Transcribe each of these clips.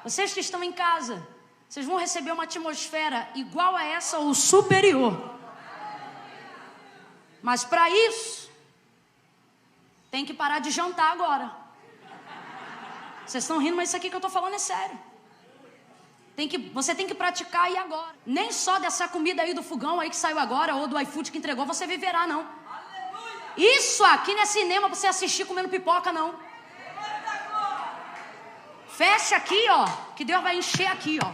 Vocês que estão em casa, vocês vão receber uma atmosfera igual a essa ou superior. Mas para isso, tem que parar de jantar agora. Vocês estão rindo, mas isso aqui que eu estou falando é sério. Você tem que praticar aí agora. Nem só dessa comida aí do fogão aí que saiu agora, ou do iFood que entregou, você viverá, não. Isso aqui não é cinema para você assistir comendo pipoca, não. Fecha aqui, ó, que Deus vai encher aqui, ó.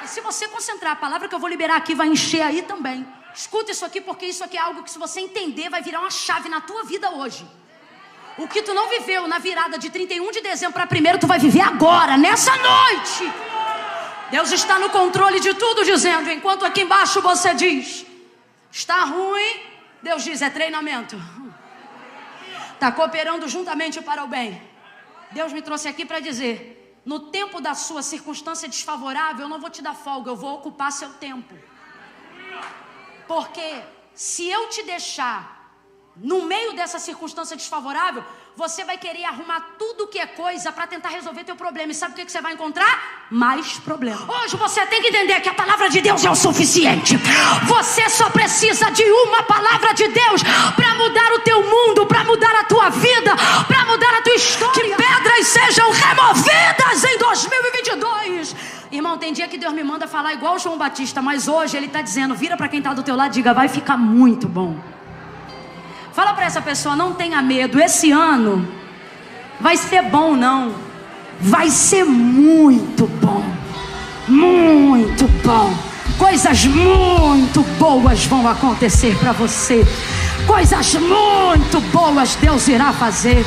E se você concentrar, a palavra que eu vou liberar aqui vai encher aí também. Escuta isso aqui, porque isso aqui é algo que, se você entender, vai virar uma chave na tua vida hoje. O que tu não viveu na virada de 31 de dezembro para 1º, tu vai viver agora, nessa noite. Deus está no controle de tudo, dizendo, enquanto aqui embaixo você diz, está ruim, Deus diz, é treinamento. Está cooperando juntamente para o bem. Deus me trouxe aqui para dizer, no tempo da sua circunstância desfavorável, eu não vou te dar folga, eu vou ocupar seu tempo. Porque se eu te deixar no meio dessa circunstância desfavorável, você vai querer arrumar tudo que é coisa para tentar resolver teu problema. E sabe o que você vai encontrar? Mais problema. Hoje você tem que entender que a palavra de Deus é o suficiente. Você só precisa de uma palavra de Deus para mudar o teu mundo, para mudar a tua vida, para mudar a tua história. Que pedras sejam removidas em 2022. Irmão, tem dia que Deus me manda falar igual o João Batista, mas hoje Ele está dizendo, vira para quem está do teu lado e diga, vai ficar muito bom. Fala para essa pessoa, não tenha medo, esse ano vai ser bom não, vai ser muito bom, muito bom. Coisas muito boas vão acontecer para você, coisas muito boas Deus irá fazer.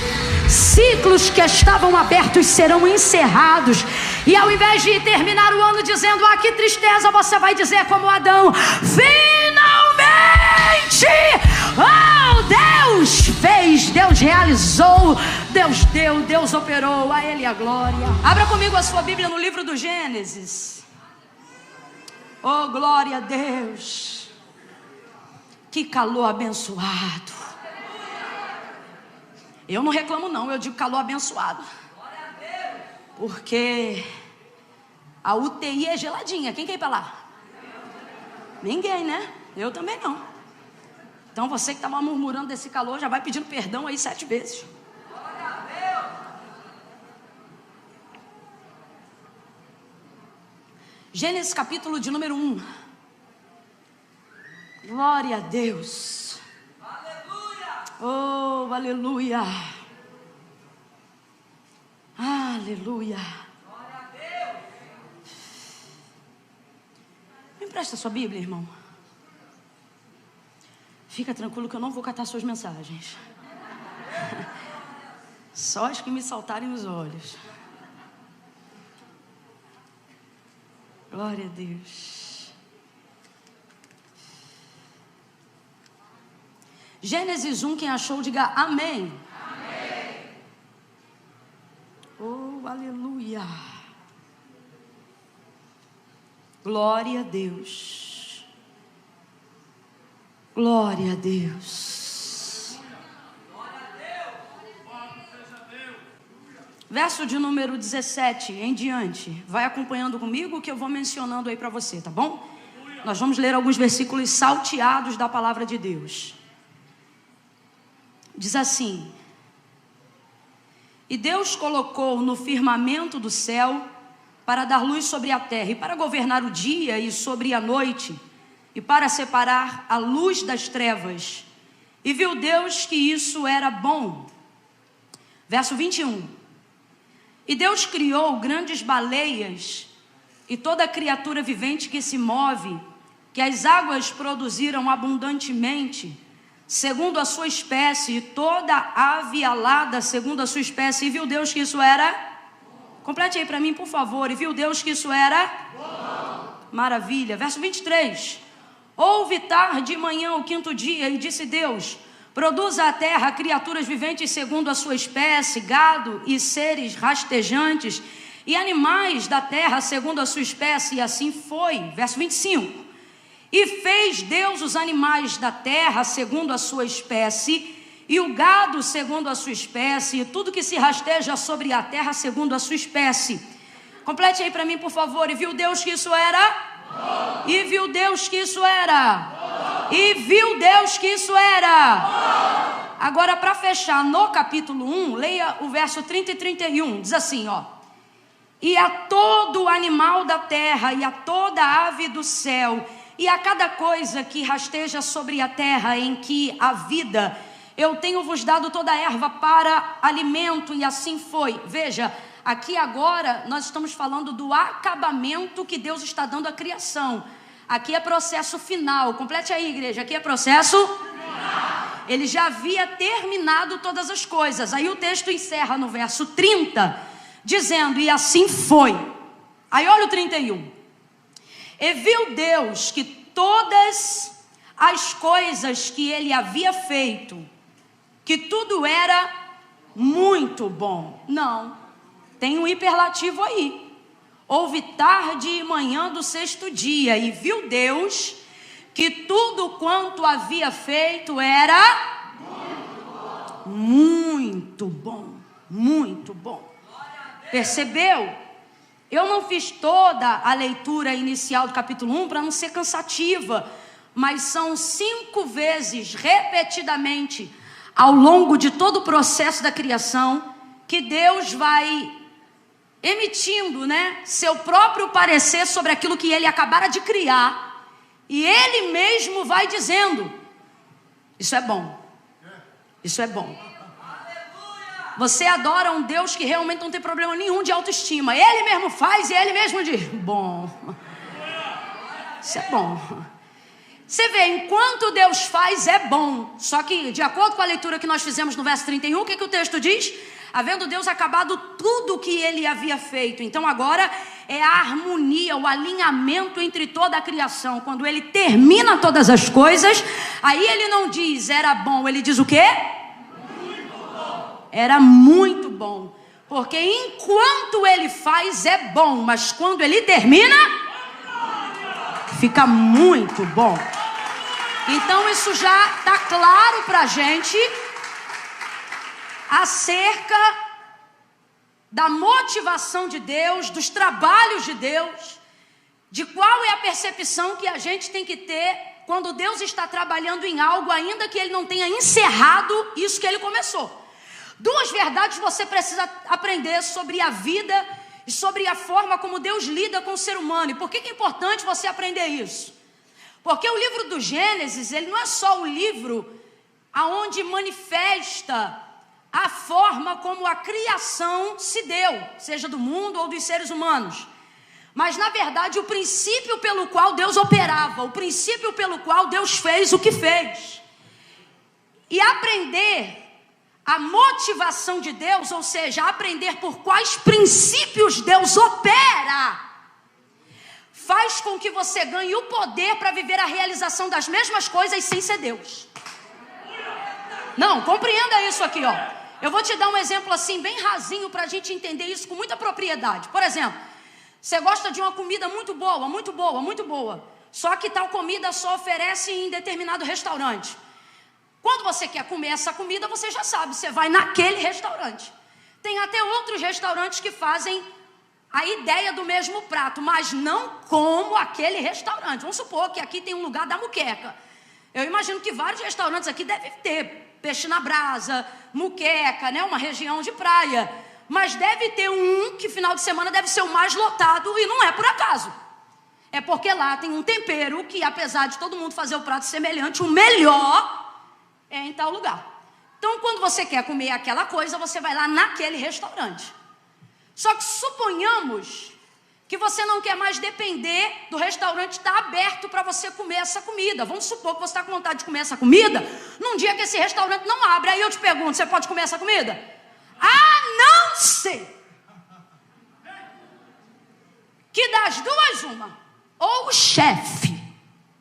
Ciclos que estavam abertos serão encerrados. E ao invés de terminar o ano dizendo, ah, que tristeza, você vai dizer como Adão, finalmente, oh, Deus fez, Deus realizou, Deus deu, Deus operou, a Ele a glória. Abra comigo a sua Bíblia no livro do Gênesis. Oh, glória a Deus. Que calor abençoado. Eu não reclamo não, eu digo calor abençoado. Porque a UTI é geladinha. Quem quer ir para lá? Ninguém, né? Eu também não. Então você que estava murmurando desse calor, já vai pedindo perdão aí 7 vezes. Gênesis capítulo de número 1. Glória a Deus. Oh, aleluia. Aleluia. Me empresta sua Bíblia, irmão. Fica tranquilo que eu não vou catar suas mensagens. Só as que me saltarem nos olhos. Glória a Deus. Gênesis 1, quem achou, diga amém. Amém. Oh, aleluia. Glória a Deus. Glória a Deus. Verso de número 17 em diante. Vai acompanhando comigo que eu vou mencionando aí para você, tá bom? Nós vamos ler alguns versículos salteados da palavra de Deus. Diz assim: e Deus colocou no firmamento do céu para dar luz sobre a terra, e para governar o dia e sobre a noite, e para separar a luz das trevas. E viu Deus que isso era bom. Verso 21. E Deus criou grandes baleias e toda criatura vivente que se move, que as águas produziram abundantemente, segundo a sua espécie, e toda ave alada segundo a sua espécie. E viu Deus que isso era... Complete aí para mim, por favor. E viu Deus que isso era... Maravilha. Verso 23. Houve tarde e manhã o 5º dia, e disse Deus: produza a terra criaturas viventes segundo a sua espécie, gado e seres rastejantes, e animais da terra segundo a sua espécie. E assim foi. Verso 25. E fez Deus os animais da terra segundo a sua espécie, e o gado segundo a sua espécie, e tudo que se rasteja sobre a terra segundo a sua espécie. Complete aí para mim, por favor. E viu Deus que isso era? E viu Deus que isso era? E viu Deus que isso era? Agora, para fechar, no capítulo 1, leia o verso 30 e 31. Diz assim, ó. E a todo animal da terra, e a toda ave do céu, e a cada coisa que rasteja sobre a terra em que há vida, eu tenho vos dado toda a erva para alimento, e assim foi. Veja, aqui agora nós estamos falando do acabamento que Deus está dando à criação. Aqui é processo final. Complete aí, igreja. Aqui é processo final. Ele já havia terminado todas as coisas. Aí o texto encerra no verso 30, dizendo, e assim foi. Aí olha o 31. E viu Deus que todas as coisas que ele havia feito, que tudo era muito bom. Não, tem um hiperlativo aí. Houve tarde e manhã do sexto dia, e viu Deus que tudo quanto havia feito era muito bom, muito bom. Percebeu? Eu não fiz toda a leitura inicial do capítulo 1 para não ser cansativa, mas são 5 vezes, repetidamente, ao longo de todo o processo da criação, que Deus vai emitindo, seu próprio parecer sobre aquilo que ele acabara de criar, e ele mesmo vai dizendo, isso é bom, isso é bom. Você adora um Deus que realmente não tem problema nenhum de autoestima. Ele mesmo faz e ele mesmo diz, bom, isso é bom. Você vê, enquanto Deus faz é bom. Só que, de acordo com a leitura que nós fizemos no verso 31, o que o texto diz? Havendo Deus acabado tudo o que ele havia feito. Então agora é a harmonia, o alinhamento entre toda a criação. Quando ele termina todas as coisas, aí ele não diz era bom, ele diz o quê? Era muito bom, porque enquanto ele faz é bom, mas quando ele termina, fica muito bom. Então isso já está claro para a gente acerca da motivação de Deus, dos trabalhos de Deus, de qual é a percepção que a gente tem que ter quando Deus está trabalhando em algo, ainda que ele não tenha encerrado isso que ele começou. 2 verdades você precisa aprender sobre a vida e sobre a forma como Deus lida com o ser humano. E por que é importante você aprender isso? Porque o livro do Gênesis, ele não é só o livro aonde manifesta a forma como a criação se deu, seja do mundo ou dos seres humanos. Mas, na verdade, o princípio pelo qual Deus operava, o princípio pelo qual Deus fez o que fez. E aprender a motivação de Deus, ou seja, aprender por quais princípios Deus opera, faz com que você ganhe o poder para viver a realização das mesmas coisas sem ser Deus. Não, compreenda isso aqui, ó. Eu vou te dar um exemplo assim, bem rasinho, para a gente entender isso com muita propriedade. Por exemplo, você gosta de uma comida muito boa, muito boa, muito boa. Só que tal comida só oferece em determinado restaurante. Quando você quer comer essa comida, você já sabe, você vai naquele restaurante. Tem até outros restaurantes que fazem a ideia do mesmo prato, mas não como aquele restaurante. Vamos supor que aqui tem um lugar da muqueca. Eu imagino que vários restaurantes aqui devem ter peixe na brasa, muqueca, uma região de praia. Mas deve ter um que final de semana deve ser o mais lotado, e não é por acaso. É porque lá tem um tempero que, apesar de todo mundo fazer o prato semelhante, o melhor é em tal lugar. Então, quando você quer comer aquela coisa, você vai lá naquele restaurante. Só que suponhamos que você não quer mais depender do restaurante estar aberto para você comer essa comida. Vamos supor que você está com vontade de comer essa comida num dia que esse restaurante não abre. Aí eu te pergunto, você pode comer essa comida? A não ser que das duas uma, ou o chefe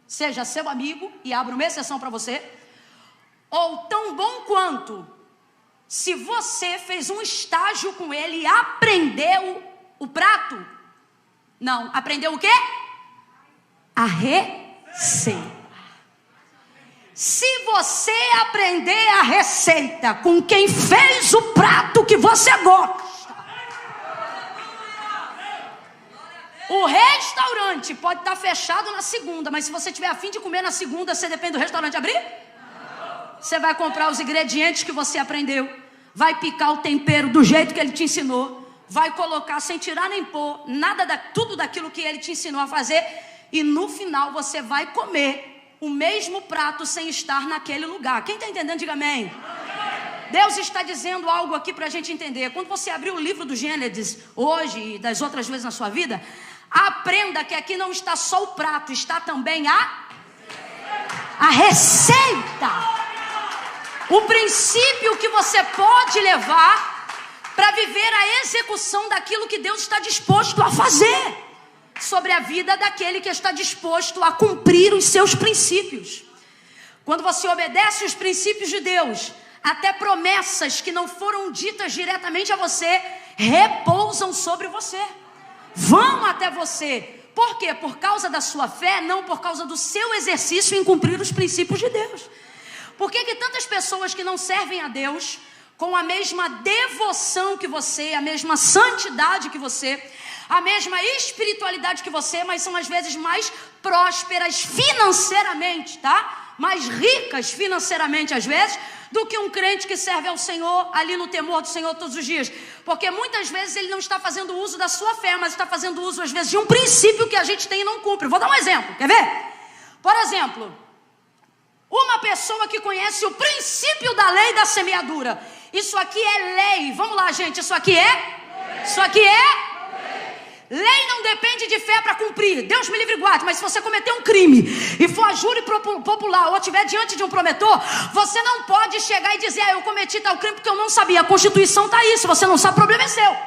seja seu amigo e abra uma exceção para você, ou tão bom quanto, se você fez um estágio com ele e aprendeu o prato. Não, aprendeu o quê? A receita. Se você aprender a receita com quem fez o prato que você gosta, o restaurante pode estar fechado na segunda, mas se você tiver a fim de comer na segunda, você depende do restaurante abrir? Você vai comprar os ingredientes que você aprendeu, vai picar o tempero do jeito que ele te ensinou, vai colocar sem tirar nem pôr, tudo daquilo que ele te ensinou a fazer, e no final você vai comer o mesmo prato sem estar naquele lugar. Quem está entendendo, diga amém. Deus está dizendo algo aqui para a gente entender. Quando você abrir o livro do Gênesis, hoje e das outras vezes na sua vida, aprenda que aqui não está só o prato, está também a receita. O princípio que você pode levar para viver a execução daquilo que Deus está disposto a fazer sobre a vida daquele que está disposto a cumprir os seus princípios. Quando você obedece os princípios de Deus, até promessas que não foram ditas diretamente a você repousam sobre você, vão até você. Por quê? Por causa da sua fé, não por causa do seu exercício em cumprir os princípios de Deus. Por que que tantas pessoas que não servem a Deus com a mesma devoção que você, a mesma santidade que você, a mesma espiritualidade que você, mas são às vezes mais prósperas financeiramente, tá? Mais ricas financeiramente às vezes, do que um crente que serve ao Senhor ali no temor do Senhor todos os dias? Porque muitas vezes ele não está fazendo uso da sua fé, mas está fazendo uso às vezes de um princípio que a gente tem e não cumpre. Vou dar um exemplo, quer ver? Por exemplo, uma pessoa que conhece o princípio da lei da semeadura. Isso aqui é lei. Vamos lá, gente, isso aqui é? Isso aqui é? Lei não depende de fé para cumprir. Deus me livre e guarde. Mas se você cometer um crime e for a júri popular ou estiver diante de um promotor, você não pode chegar e dizer: eu cometi tal crime porque eu não sabia. A Constituição está aí. Se você não sabe, o problema é seu.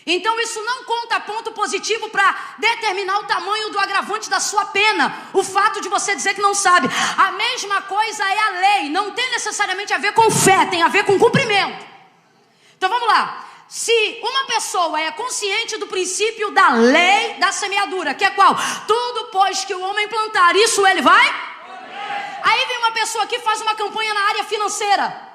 Então isso não conta ponto positivo para determinar o tamanho do agravante da sua pena. O fato de você dizer que não sabe. A mesma coisa é a lei. Não tem necessariamente a ver com fé, tem a ver com cumprimento. Então vamos lá. Se uma pessoa é consciente do princípio da lei da semeadura, que é qual? Tudo pois que o homem plantar, isso ele vai? Aí vem uma pessoa que faz uma campanha na área financeira.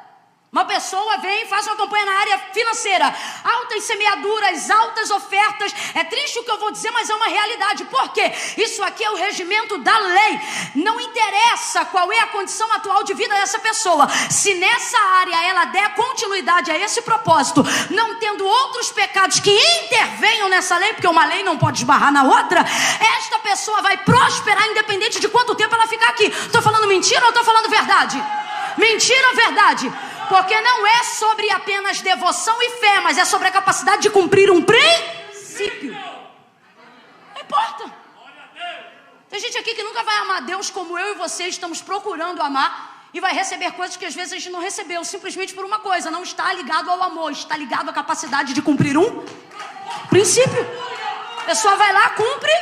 Uma pessoa vem e faz uma campanha na área financeira. Altas semeaduras, altas ofertas. É triste o que eu vou dizer, mas é uma realidade. Por quê? Isso aqui é o regimento da lei. Não interessa qual é a condição atual de vida dessa pessoa. Se nessa área ela der continuidade a esse propósito, não tendo outros pecados que intervenham nessa lei, porque uma lei não pode esbarrar na outra, esta pessoa vai prosperar independente de quanto tempo ela ficar aqui. Estou falando mentira ou estou falando verdade? Mentira ou verdade? Porque não é sobre apenas devoção e fé, mas é sobre a capacidade de cumprir um princípio. Não importa. Tem gente aqui que nunca vai amar Deus como eu e você estamos procurando amar, e vai receber coisas que às vezes a gente não recebeu, simplesmente por uma coisa: não está ligado ao amor, está ligado à capacidade de cumprir um princípio. A pessoa vai lá, cumpre,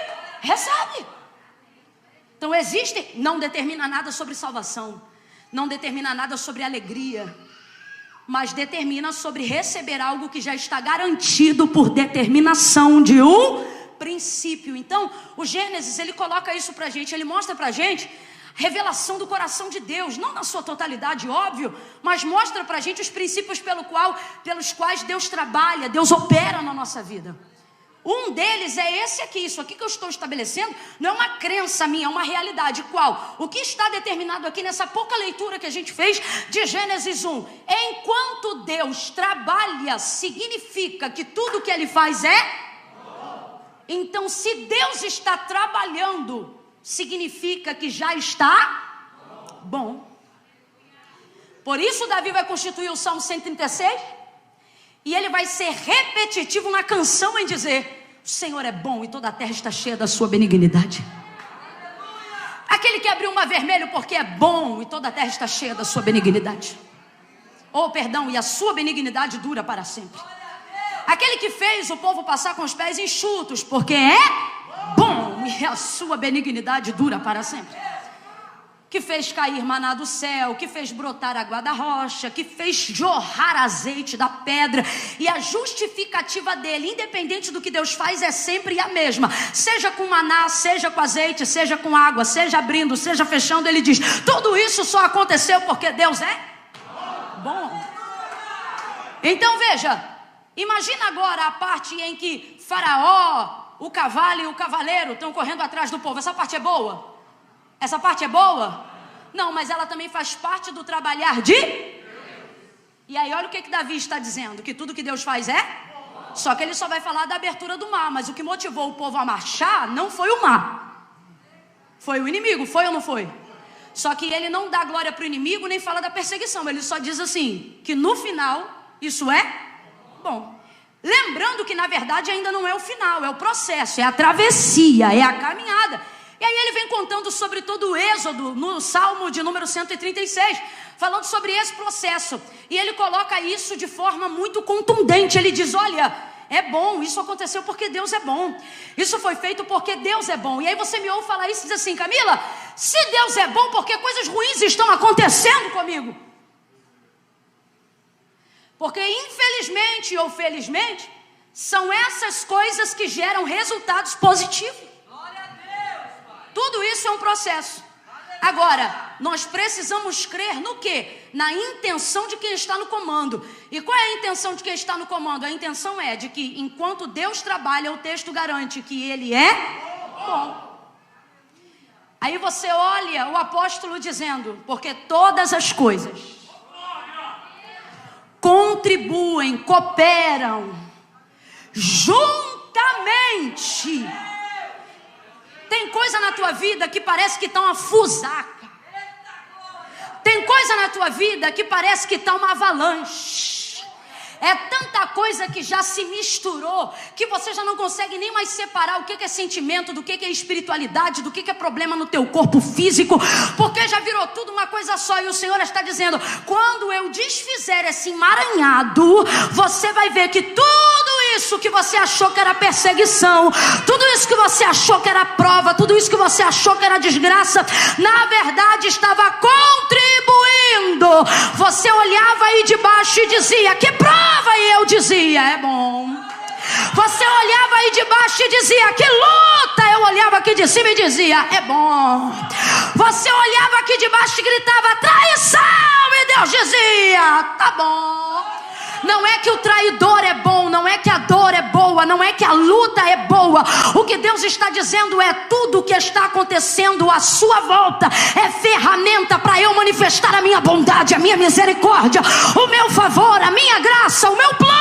recebe. Então não determina nada sobre salvação, não determina nada sobre alegria, mas determina sobre receber algo que já está garantido por determinação de um princípio. Então, o Gênesis, ele coloca isso pra gente, ele mostra pra gente revelação do coração de Deus, não na sua totalidade, óbvio, mas mostra pra gente os princípios pelos quais Deus trabalha, Deus opera na nossa vida. Um deles é esse aqui. Isso aqui que eu estou estabelecendo não é uma crença minha, é uma realidade. Qual? O que está determinado aqui nessa pouca leitura que a gente fez de Gênesis 1. Enquanto Deus trabalha, significa que tudo que Ele faz é? Então, se Deus está trabalhando, significa que já está bom. Por isso Davi vai constituir o Salmo 136. E ele vai ser repetitivo na canção em dizer: o Senhor é bom e toda a terra está cheia da sua benignidade. Aquele que abriu o mar vermelho porque é bom e toda a terra está cheia da sua benignidade. E a sua benignidade dura para sempre. Aquele que fez o povo passar com os pés enxutos porque é bom e a sua benignidade dura para sempre. que fez cair maná do céu, que fez brotar água da rocha, que fez jorrar azeite da pedra. E a justificativa dele, independente do que Deus faz, é sempre a mesma. Seja com maná, seja com azeite, seja com água, seja abrindo, seja fechando, ele diz: tudo isso só aconteceu porque Deus é bom. Então veja, imagina agora a parte em que Faraó, o cavalo e o cavaleiro estão correndo atrás do povo. Essa parte é boa? Essa parte é boa? Não, mas ela também faz parte do trabalhar de... E aí olha o que Davi está dizendo, que tudo que Deus faz é... Só que ele só vai falar da abertura do mar, mas o que motivou o povo a marchar não foi o mar. Foi o inimigo, foi ou não foi? Só que ele não dá glória para o inimigo, nem fala da perseguição. Ele só diz assim, que no final, isso é bom. Lembrando que na verdade ainda não é o final, é o processo, é a travessia, é a caminhada. E aí ele vem contando sobre todo o êxodo no Salmo de número 136, falando sobre esse processo. E ele coloca isso de forma muito contundente. Ele diz: olha, é bom, isso aconteceu porque Deus é bom. Isso foi feito porque Deus é bom. E aí você me ouve falar isso e diz assim: Camila, se Deus é bom, por que coisas ruins estão acontecendo comigo? Porque infelizmente ou felizmente, são essas coisas que geram resultados positivos. Tudo isso é um processo. Agora, nós precisamos crer no quê? Na intenção de quem está no comando. E qual é a intenção de quem está no comando? A intenção é de que enquanto Deus trabalha, o texto garante que Ele é bom. Aí você olha o apóstolo dizendo: porque todas as coisas contribuem, cooperam juntamente. Tem coisa na tua vida que parece que está uma fusaca. Tem coisa na tua vida que parece que está uma avalanche. É tanta coisa que já se misturou, que você já não consegue nem mais separar o que é sentimento, do que é espiritualidade, do que é problema no teu corpo físico, porque já virou tudo uma coisa só. E o Senhor está dizendo: quando eu desfizer esse emaranhado, você vai ver que tudo isso que você achou que era perseguição, tudo isso que você achou que era prova, tudo isso que você achou que era desgraça, na verdade estava contribuindo. Você olhava aí de baixo e dizia: que prova? E eu dizia: é bom. Você olhava aí de baixo e dizia: que luta? Eu olhava aqui de cima e dizia: é bom. Você olhava aqui de baixo e gritava: traição, e Deus dizia: tá bom. Não é que o traidor é bom, não é que a dor é boa, não é que a luta é boa. O que Deus está dizendo é: tudo o que está acontecendo à sua volta é ferramenta para eu manifestar a minha bondade, a minha misericórdia, o meu favor, a minha graça, o meu plano.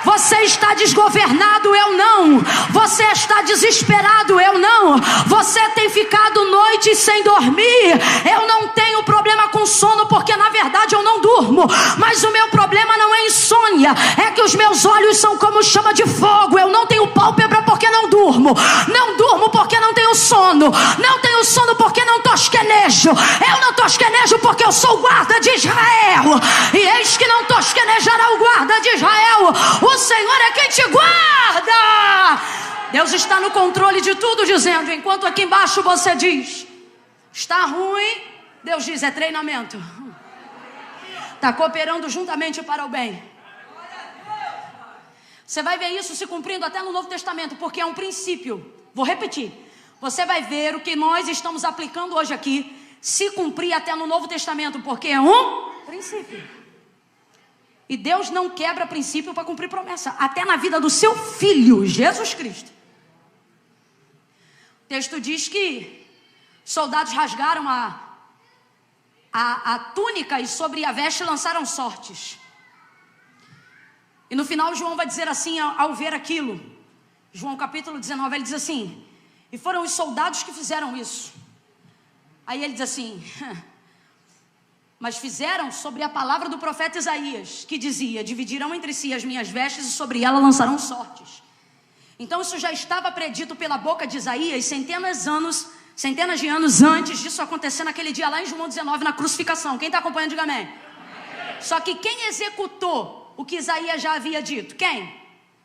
Você está desgovernado, eu não. Você está desesperado, eu não. Você tem ficado noites sem dormir. Eu não tenho problema com sono, porque na verdade eu não durmo. Mas o meu problema não é insônia, é que os meus olhos são como chama de fogo. Eu não tenho pálpebra porque não durmo. Não durmo porque não tenho sono. Não tenho sono porque não tosquenejo. Eu não tosquenejo porque eu sou o guarda de Israel. E eis que não tosquenejará o guarda de Israel. O Senhor é quem te guarda. Deus está no controle de tudo, dizendo: enquanto aqui embaixo você diz: está ruim, Deus diz: é treinamento. Está cooperando juntamente para o bem. Você vai ver isso se cumprindo até no Novo Testamento, porque é um princípio. Vou repetir. Você vai ver o que nós estamos aplicando hoje aqui se cumprir até no Novo Testamento, porque é um princípio. E Deus não quebra princípio para cumprir promessa. Até na vida do seu Filho, Jesus Cristo. O texto diz que soldados rasgaram a túnica e sobre a veste lançaram sortes. E no final João vai dizer assim, ao ver aquilo. João capítulo 19, ele diz assim: e foram os soldados que fizeram isso. Aí ele diz assim: mas fizeram sobre a palavra do profeta Isaías, que dizia: dividirão entre si as minhas vestes e sobre ela lançarão sortes. Então isso já estava predito pela boca de Isaías centenas de anos antes disso acontecer naquele dia lá em João 19, na crucificação. Quem está acompanhando, diga amém. Só que quem executou o que Isaías já havia dito? Quem?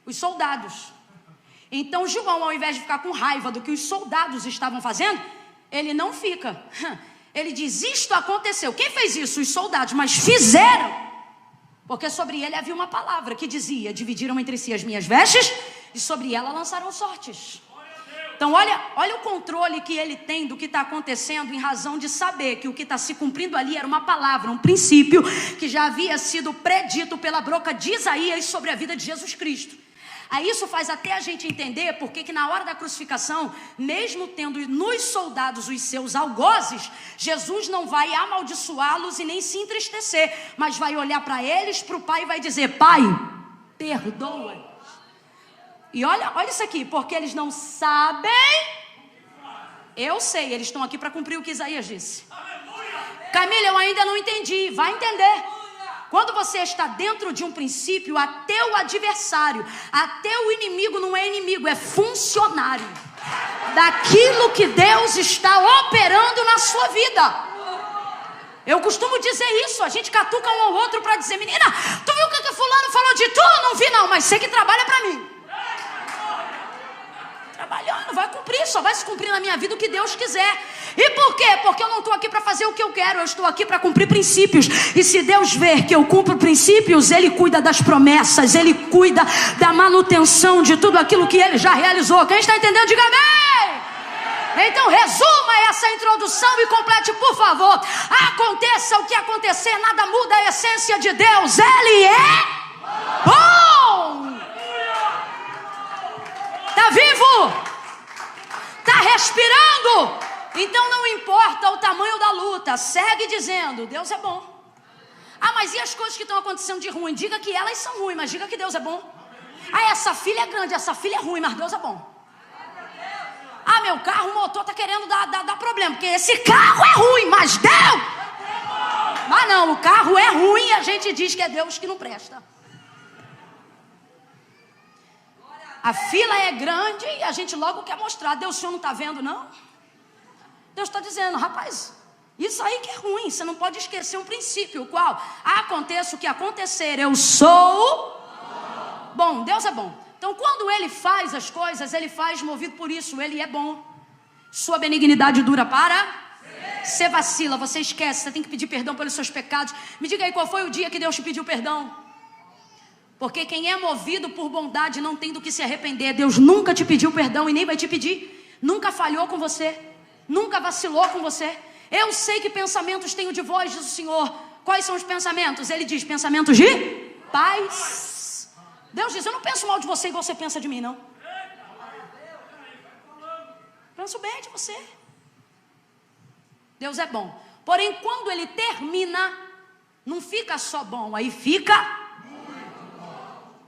Os soldados. Então João, ao invés de ficar com raiva do que os soldados estavam fazendo, ele não fica. Ele diz, isto aconteceu. Quem fez isso? Os soldados, mas fizeram. Porque sobre ele havia uma palavra que dizia, dividiram entre si as minhas vestes e sobre ela lançaram sortes. Então olha o controle que ele tem do que está acontecendo em razão de saber que o que está se cumprindo ali era uma palavra, um princípio que já havia sido predito pela boca de Isaías sobre a vida de Jesus Cristo. Aí isso faz até a gente entender porque que na hora da crucificação, mesmo tendo nos soldados os seus algozes, Jesus não vai amaldiçoá-los e nem se entristecer, mas vai olhar para eles, para o Pai e vai dizer, Pai, perdoa. E olha isso aqui, porque eles não sabem. Eu sei, eles estão aqui para cumprir o que Isaías disse. Camila, eu ainda não entendi, vai entender. Quando você está dentro de um princípio, até o adversário, até o inimigo não é inimigo, é funcionário daquilo que Deus está operando na sua vida. Eu costumo dizer isso, a gente catuca um ao outro para dizer, menina, tu viu o que fulano falou de tu? Não vi não, mas sei que trabalha para mim. Trabalhando, vai cumprir, só vai se cumprir na minha vida o que Deus quiser. E por quê? Porque eu não estou aqui para fazer o que eu quero, eu estou aqui para cumprir princípios. E se Deus ver que eu cumpro princípios, Ele cuida das promessas, Ele cuida da manutenção de tudo aquilo que Ele já realizou. Quem está entendendo, diga amém. Então resuma essa introdução e complete, por favor. Aconteça o que acontecer, nada muda a essência de Deus. Ele é bom. Está vivo? Está respirando? Então não importa o tamanho da luta, segue dizendo, Deus é bom. Ah, mas e as coisas que estão acontecendo de ruim? Diga que elas são ruins, mas diga que Deus é bom. Ah, essa filha é grande, essa filha é ruim, mas Deus é bom. Ah, meu carro, o motor está querendo dar problema, porque esse carro é ruim, mas Deus... Ah não, o carro é ruim e a gente diz que é Deus que não presta. A fila é grande e a gente logo quer mostrar. Deus, o senhor não está vendo, não? Deus está dizendo, rapaz, isso aí que é ruim. Você não pode esquecer um princípio, o qual aconteça o que acontecer, eu sou bom. Deus é bom. Então, quando Ele faz as coisas, Ele faz movido por isso. Ele é bom. Sua benignidade dura para... Você vacila, você esquece, você tem que pedir perdão pelos seus pecados. Me diga aí, qual foi o dia que Deus te pediu perdão? Porque quem é movido por bondade não tem do que se arrepender. Deus nunca te pediu perdão e nem vai te pedir. Nunca falhou com você. Nunca vacilou com você. Eu sei que pensamentos tenho de vós, diz o Senhor. Quais são os pensamentos? Ele diz, pensamentos de paz. Deus diz, eu não penso mal de você igual você pensa de mim, não. Penso bem de você. Deus é bom. Porém, quando Ele termina, não fica só bom, aí fica...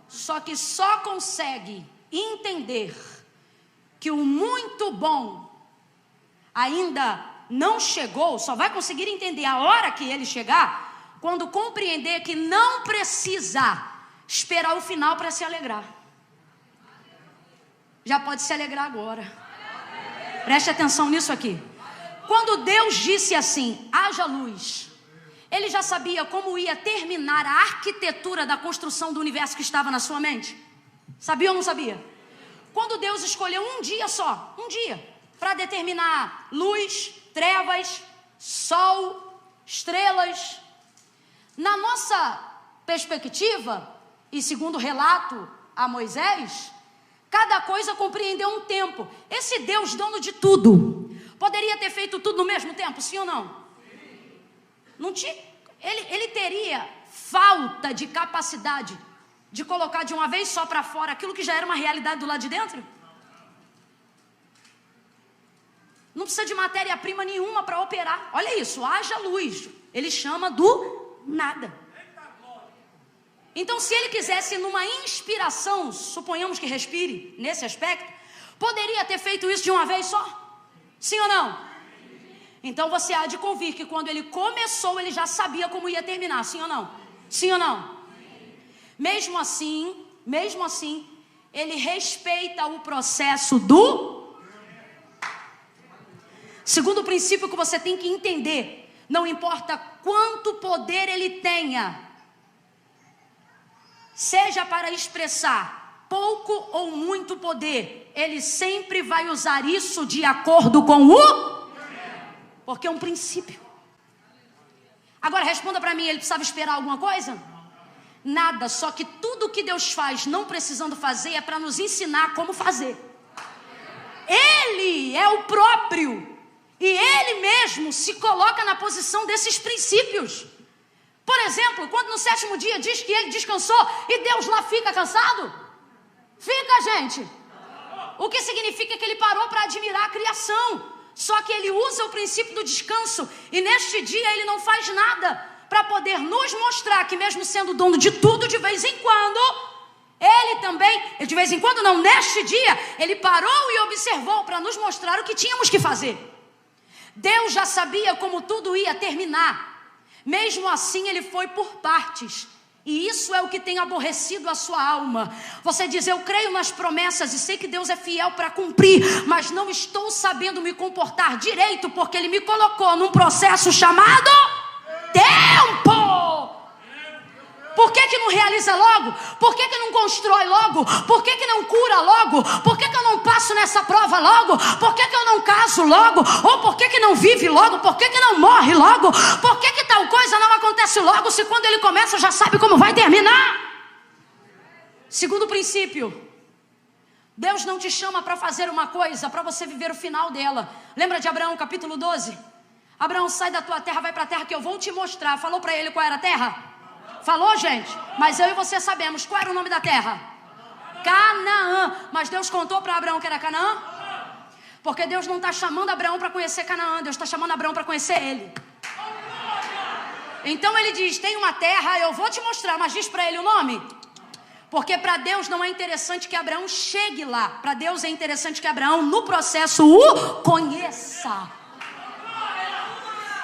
Só que só consegue entender que o muito bom ainda não chegou, só vai conseguir entender a hora que ele chegar, quando compreender que não precisa esperar o final para se alegrar. Já pode se alegrar agora. Preste atenção nisso aqui. Quando Deus disse assim, haja luz, Ele já sabia como ia terminar a arquitetura da construção do universo que estava na sua mente? Sabia ou não sabia? Quando Deus escolheu um dia só, um dia, para determinar luz, trevas, sol, estrelas, na nossa perspectiva, e segundo o relato a Moisés, cada coisa compreendeu um tempo. Esse Deus, dono de tudo, poderia ter feito tudo no mesmo tempo, sim ou não? Não tinha, ele teria falta de capacidade de colocar de uma vez só para fora aquilo que já era uma realidade do lado de dentro? Não precisa de matéria-prima nenhuma para operar. Olha isso, haja luz. Ele chama do nada. Então, se ele quisesse numa inspiração, suponhamos que respire nesse aspecto, poderia ter feito isso de uma vez só? Sim ou não? Então você há de convir que quando ele começou, ele já sabia como ia terminar, sim ou não? Sim ou não? Mesmo assim, ele respeita o processo do... Segundo princípio que você tem que entender, não importa quanto poder ele tenha, seja para expressar pouco ou muito poder, ele sempre vai usar isso de acordo com o... Porque é um princípio. Agora responda para mim, ele precisava esperar alguma coisa? Nada, só que tudo que Deus faz não precisando fazer é para nos ensinar como fazer. Ele é o próprio e Ele mesmo se coloca na posição desses princípios. Por exemplo, quando no 7º dia diz que Ele descansou e Deus lá fica cansado? Fica, gente. O que significa que Ele parou para admirar a criação. Só que Ele usa o princípio do descanso e neste dia Ele não faz nada para poder nos mostrar que mesmo sendo dono de tudo, de vez em quando, Ele também, de vez em quando não, neste dia, Ele parou e observou para nos mostrar o que tínhamos que fazer. Deus já sabia como tudo ia terminar. Mesmo assim, Ele foi por partes. E isso é o que tem aborrecido a sua alma. Você diz, eu creio nas promessas e sei que Deus é fiel para cumprir, mas não estou sabendo me comportar direito, porque Ele me colocou num processo chamado tempo. Por que não realiza logo? Por que não constrói logo? Por que não cura logo? Por que eu não passo nessa prova logo? Por que eu não caso logo? Ou por que não vive logo? Por que não morre logo? Por que tal coisa não acontece logo, se quando ele começa já sabe como vai terminar? Segundo princípio, Deus não te chama para fazer uma coisa, para você viver o final dela. Lembra de Abraão, capítulo 12? Abraão, sai da tua terra, vai para a terra que eu vou te mostrar. Falou para ele qual era a terra? Falou, gente? Mas eu e você sabemos qual era o nome da terra? Canaã. Mas Deus contou para Abraão que era Canaã? Porque Deus não está chamando Abraão para conhecer Canaã. Deus está chamando Abraão para conhecer ele. Então ele diz, tem uma terra, eu vou te mostrar. Mas diz para ele o nome. Porque para Deus não é interessante que Abraão chegue lá. Para Deus é interessante que Abraão no processo o conheça.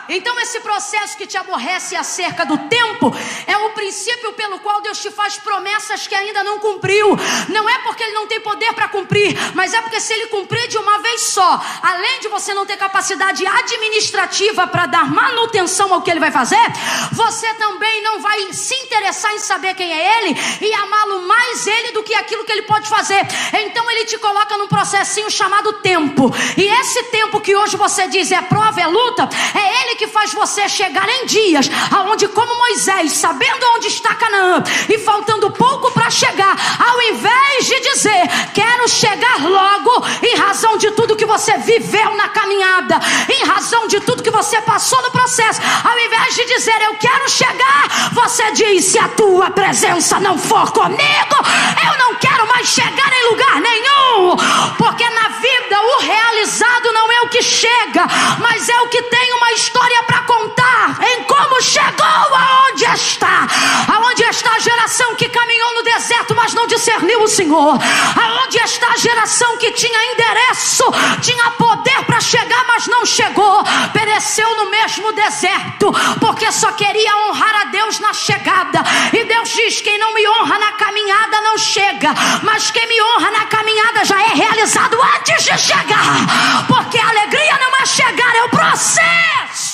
Então esse processo que te aborrece acerca do tempo é o princípio pelo qual Deus te faz promessas que ainda não cumpriu. Não é porque Ele não tem poder para cumprir, mas é porque se Ele cumprir de uma vez só, além de você não ter capacidade administrativa para dar manutenção ao que Ele vai fazer, você também não vai se interessar em saber quem é Ele e amá-lo mais Ele do que aquilo que Ele pode fazer. Então Ele te coloca num processinho chamado tempo. E esse tempo que hoje você diz é prova, é luta, é Ele que faz você chegar em dias aonde, como Moisés, sabendo onde está Canaã e faltando pouco para chegar, ao invés de dizer quero chegar logo, em razão de tudo que você viveu na caminhada, em razão de tudo que você passou no processo, ao invés de dizer eu quero chegar, você diz, se a tua presença não for comigo, eu não quero mais chegar em lugar nenhum. Porque na vida o realizado não é o que chega, mas é o que tem uma história para contar em como chegou aonde está. Aonde está a geração que caminhou no deserto, mas não discerniu o Senhor? Aonde está a geração que tinha endereço, tinha poder para chegar, mas não chegou? Pereceu no mesmo deserto, porque só queria honrar a Deus na chegada. E Deus diz, quem não me honra na caminhada não chega, mas quem me honra na caminhada já é realizado antes de chegar. Porque a alegria não é chegar, é o processo.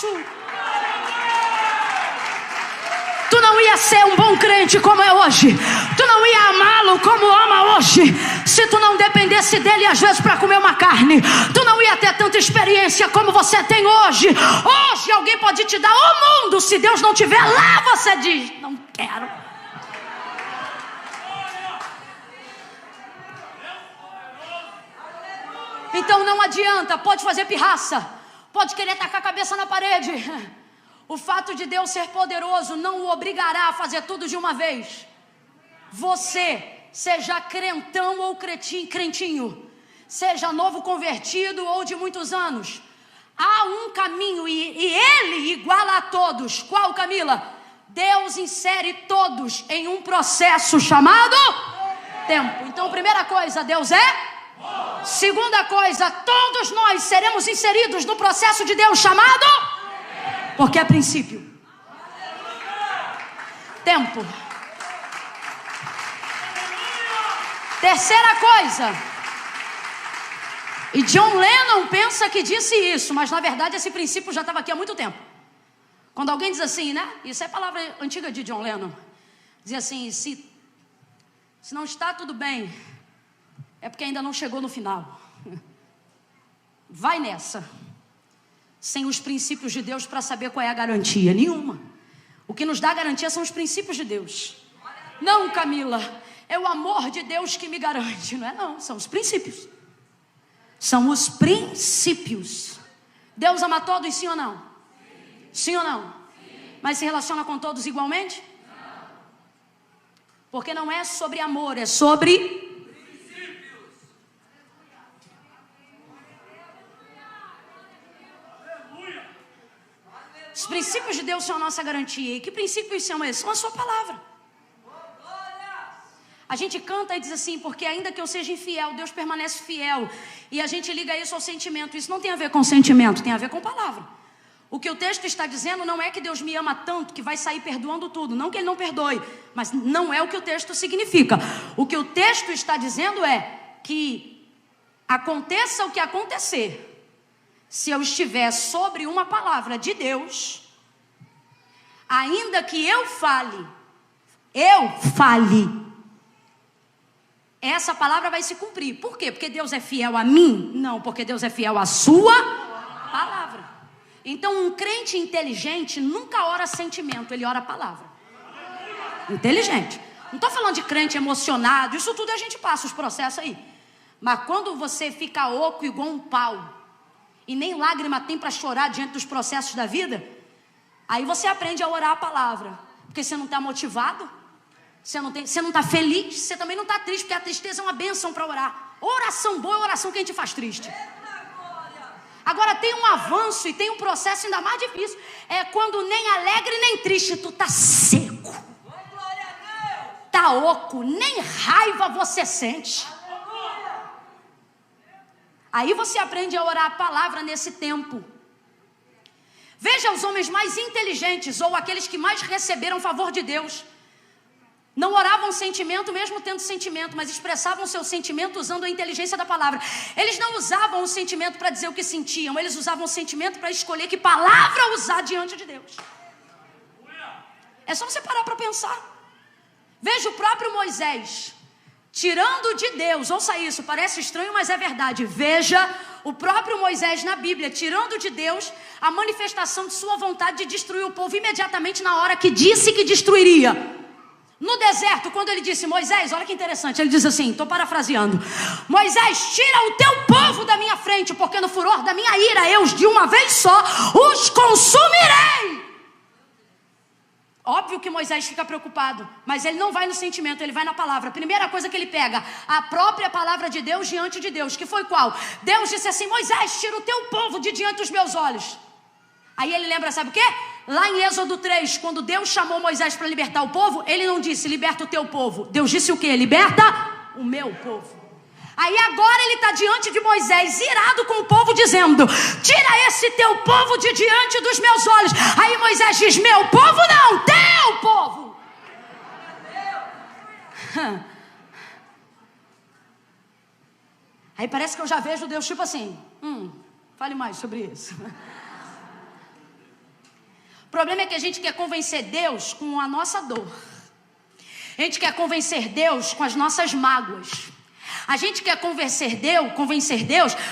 Tu não ia ser um bom crente como é hoje, tu não ia amá-lo como ama hoje, se tu não dependesse dele às vezes para comer uma carne. Tu não ia ter tanta experiência como você tem hoje. Hoje alguém pode te dar o mundo, se Deus não estiver lá, você diz, não quero. Então não adianta, pode fazer pirraça, pode querer tacar a cabeça na parede. O fato de Deus ser poderoso não o obrigará a fazer tudo de uma vez. Você, seja crentão ou crentinho, seja novo convertido ou de muitos anos, há um caminho e ele iguala a todos. Qual, Camila? Deus insere todos em um processo chamado tempo. Então, primeira coisa, Deus é. Segunda coisa, todos nós seremos inseridos no processo de Deus chamado, porque é princípio. Tempo. Terceira coisa, e John Lennon pensa que disse isso, mas na verdade esse princípio já estava aqui há muito tempo. Quando alguém diz assim, né? Isso é palavra antiga de John Lennon. Dizia assim, se não está tudo bem, é porque ainda não chegou no final. Vai nessa. sem os princípios de Deus para saber qual é a garantia. Nenhuma. O que nos dá garantia são os princípios de Deus. Não, Camila, é o amor de Deus que me garante. Não é não, são os princípios. São os princípios. Deus ama todos, sim ou não? Sim ou não? Mas se relaciona com todos igualmente? Porque não é sobre amor, é sobre... Os princípios de Deus são a nossa garantia. E que princípios são esses? São a sua palavra. A gente canta e diz assim, porque ainda que eu seja infiel, Deus permanece fiel. E a gente liga isso ao sentimento. Isso não tem a ver com sentimento, tem a ver com palavra. O que o texto está dizendo não é que Deus me ama tanto que vai sair perdoando tudo. Não que Ele não perdoe, mas não é o que o texto significa. O que o texto está dizendo é que aconteça o que acontecer, se eu estiver sobre uma palavra de Deus, ainda que eu fale, essa palavra vai se cumprir. Por quê? Porque Deus é fiel a mim? Não, porque Deus é fiel à sua palavra. Então um crente inteligente nunca ora sentimento, ele ora palavra. Inteligente. Não estou falando de crente emocionado, isso tudo a gente passa os processos aí. Mas quando você fica oco igual um pau, e nem lágrima tem para chorar diante dos processos da vida, aí você aprende a orar a palavra. Porque você não está motivado, você não está feliz, você também não está triste, porque a tristeza é uma bênção para orar. Oração boa é oração que a gente faz triste. Agora tem um avanço e tem um processo ainda mais difícil. É quando nem alegre nem triste, tu está seco. Está oco, nem raiva você sente. Aí você aprende a orar a palavra nesse tempo. Veja os homens mais inteligentes, ou aqueles que mais receberam favor de Deus. Não oravam sentimento, mesmo tendo sentimento, mas expressavam seu sentimento usando a inteligência da palavra. Eles não usavam o sentimento para dizer o que sentiam, eles usavam o sentimento para escolher que palavra usar diante de Deus. É só você parar para pensar. Veja o próprio Moisés, tirando de Deus, ouça isso, parece estranho, mas é verdade. Veja o próprio Moisés na Bíblia, tirando de Deus a manifestação de sua vontade de destruir o povo imediatamente na hora que disse que destruiria. No deserto, quando ele disse, Moisés, olha que interessante, ele diz assim, estou parafraseando, Moisés, tira o teu povo da minha frente, porque no furor da minha ira, eu de uma vez só os consumirei. Óbvio que Moisés fica preocupado, mas ele não vai no sentimento, ele vai na palavra. A primeira coisa que ele pega, a própria palavra de Deus diante de Deus, que foi qual? Deus disse assim, Moisés, tira o teu povo de diante dos meus olhos. Aí ele lembra, sabe o quê? Lá em Êxodo 3, quando Deus chamou Moisés para libertar o povo, ele não disse, liberta o teu povo. Deus disse o quê? Liberta o meu povo. Aí agora ele está diante de Moisés, irado com o povo, dizendo, tira esse teu povo de diante dos meus olhos. Aí Moisés diz, meu povo não, teu povo. Aí parece que eu já vejo Deus tipo assim, fale mais sobre isso. O problema é que a gente quer convencer Deus com a nossa dor. A gente quer convencer Deus com as nossas mágoas. A gente quer convencer Deus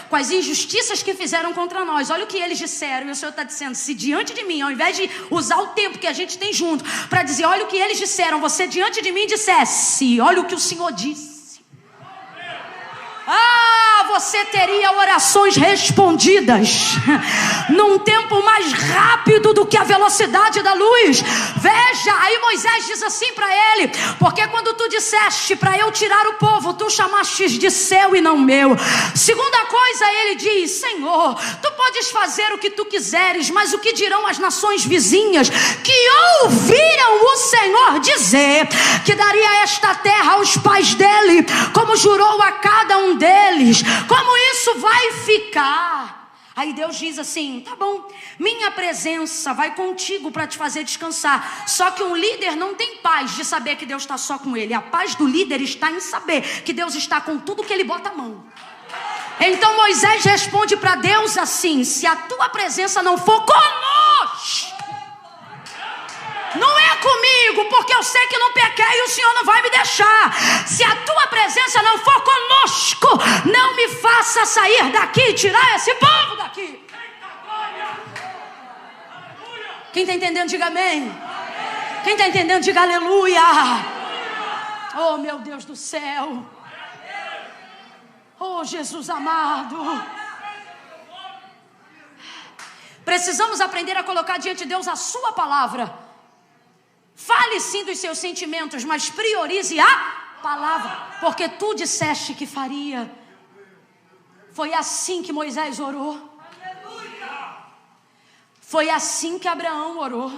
com as injustiças que fizeram contra nós. Olha o que eles disseram. E o Senhor está dizendo, se diante de mim, ao invés de usar o tempo que a gente tem junto para dizer, olha o que eles disseram, você diante de mim dissesse, olha o que o Senhor disse. Você teria orações respondidas num tempo mais rápido do que a velocidade da luz. Veja, aí Moisés diz assim para ele, porque quando tu disseste para eu tirar o povo, tu chamastes de seu e não meu. Segunda coisa, ele diz, Senhor, tu podes fazer o que tu quiseres, mas o que dirão as nações vizinhas que ouviram o Senhor dizer que daria esta terra aos pais dele, como jurou a cada um deles? Como isso vai ficar? Aí Deus diz assim, tá bom, minha presença vai contigo para te fazer descansar. Só que um líder não tem paz de saber que Deus está só com ele. A paz do líder está em saber que Deus está com tudo que ele bota a mão. Então Moisés responde para Deus assim, se a tua presença não for conosco, não é comigo, porque eu sei que não pequei e o Senhor não vai me deixar. Se a tua presença não for conosco, não me faça sair daqui e tirar esse povo daqui. Quem está entendendo, diga amém. Quem está entendendo, diga aleluia. Oh, meu Deus do céu. Oh, Jesus amado. Precisamos aprender a colocar diante de Deus a sua palavra. Fale sim dos seus sentimentos, mas priorize a palavra, porque tu disseste que faria. Foi assim que Moisés orou. Foi assim que Abraão orou.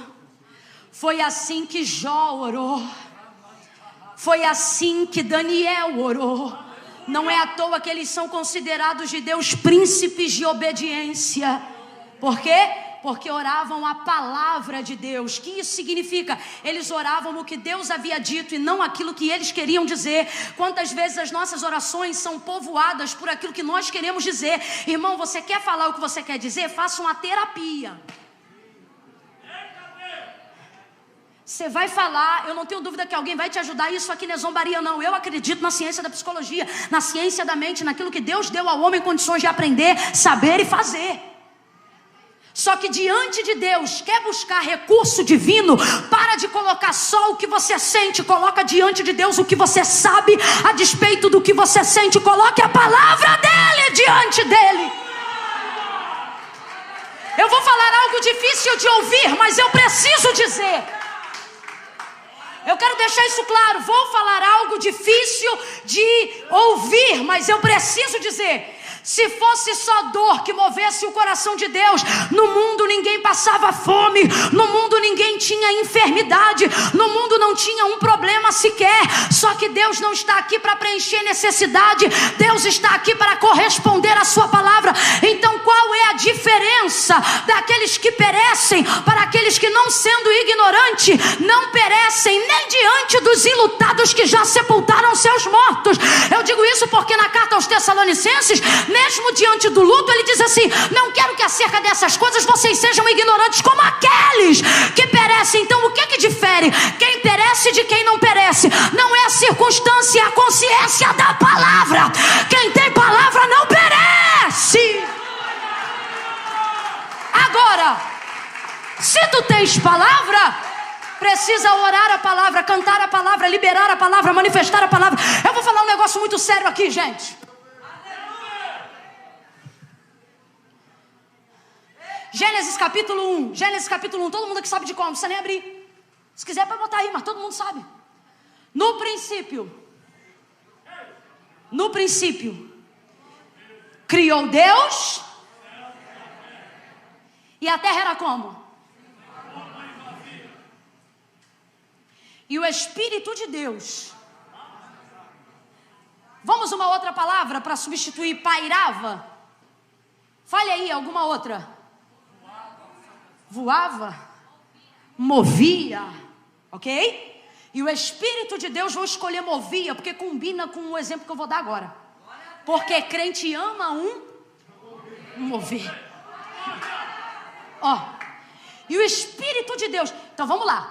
Foi assim que Jó orou. Foi assim que Daniel orou. Não é à toa que eles são considerados de Deus príncipes de obediência. Por quê? Porque oravam a palavra de Deus. O que isso significa? Eles oravam o que Deus havia dito e não aquilo que eles queriam dizer. Quantas vezes as nossas orações são povoadas por aquilo que nós queremos dizer? Irmão, você quer falar o que você quer dizer? Faça uma terapia. Você vai falar, eu não tenho dúvida que alguém vai te ajudar. Isso aqui não é zombaria, não. Eu acredito na ciência da psicologia, na ciência da mente, naquilo que Deus deu ao homem condições de aprender, saber e fazer. Só que diante de Deus, quer buscar recurso divino, para de colocar só o que você sente, coloca diante de Deus o que você sabe, a despeito do que você sente, coloque a palavra dele diante dele. Eu vou falar algo difícil de ouvir, mas eu preciso dizer. Eu quero deixar isso claro, vou falar algo difícil de ouvir, mas eu preciso dizer. Se fosse só dor que movesse o coração de Deus, no mundo ninguém passava fome, no mundo ninguém tinha enfermidade, no mundo não tinha um problema sequer. Só que Deus não está aqui para preencher necessidade, Deus está aqui para corresponder à sua palavra. Então qual é a diferença daqueles que perecem para aqueles que, não sendo ignorante, não perecem nem diante dos enlutados que já sepultaram seus mortos? Eu digo isso porque na carta aos Tessalonicenses, mesmo diante do luto, ele diz assim: não quero que acerca dessas coisas vocês sejam ignorantes como aqueles que perecem. Então o que que difere quem perece de quem não perece? Não é a circunstância, é a consciência da palavra. Quem tem palavra não perece. Agora, se tu tens palavra, precisa orar a palavra, cantar a palavra, liberar a palavra, manifestar a palavra. Eu vou falar um negócio muito sério aqui, gente. Gênesis capítulo 1. Gênesis capítulo 1. Todo mundo aqui sabe de como, não precisa nem abrir. Se quiser pode botar aí, mas todo mundo sabe. No princípio, criou Deus. E a terra era como? E o Espírito de Deus. Vamos uma outra palavra para substituir pairava? Fale aí alguma outra. Voava, movia, ok? E o Espírito de Deus, vou escolher movia, porque combina com o exemplo que eu vou dar agora. Porque crente ama mover. Ó, e o Espírito de Deus, então vamos lá.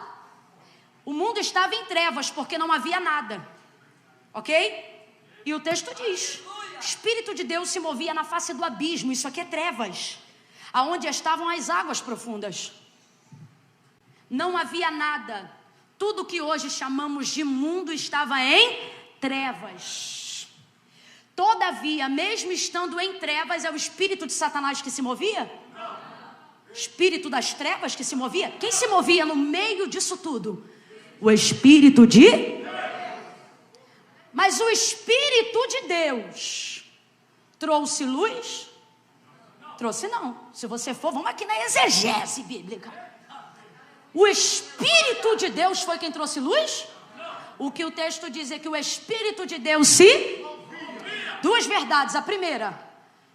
O mundo estava em trevas, porque não havia nada, ok? E o texto diz: o Espírito de Deus se movia na face do abismo. Isso aqui é trevas, aonde estavam as águas profundas. Não havia nada. Tudo que hoje chamamos de mundo estava em trevas. Todavia, mesmo estando em trevas, é o espírito de Satanás que se movia? Espírito das trevas que se movia? Quem se movia no meio disso tudo? O Espírito de... Mas o Espírito de Deus trouxe luz? Trouxe não. Se você for, vamos aqui na exegese bíblica. O Espírito de Deus foi quem trouxe luz? O que o texto diz é que o Espírito de Deus se... Duas verdades. A primeira: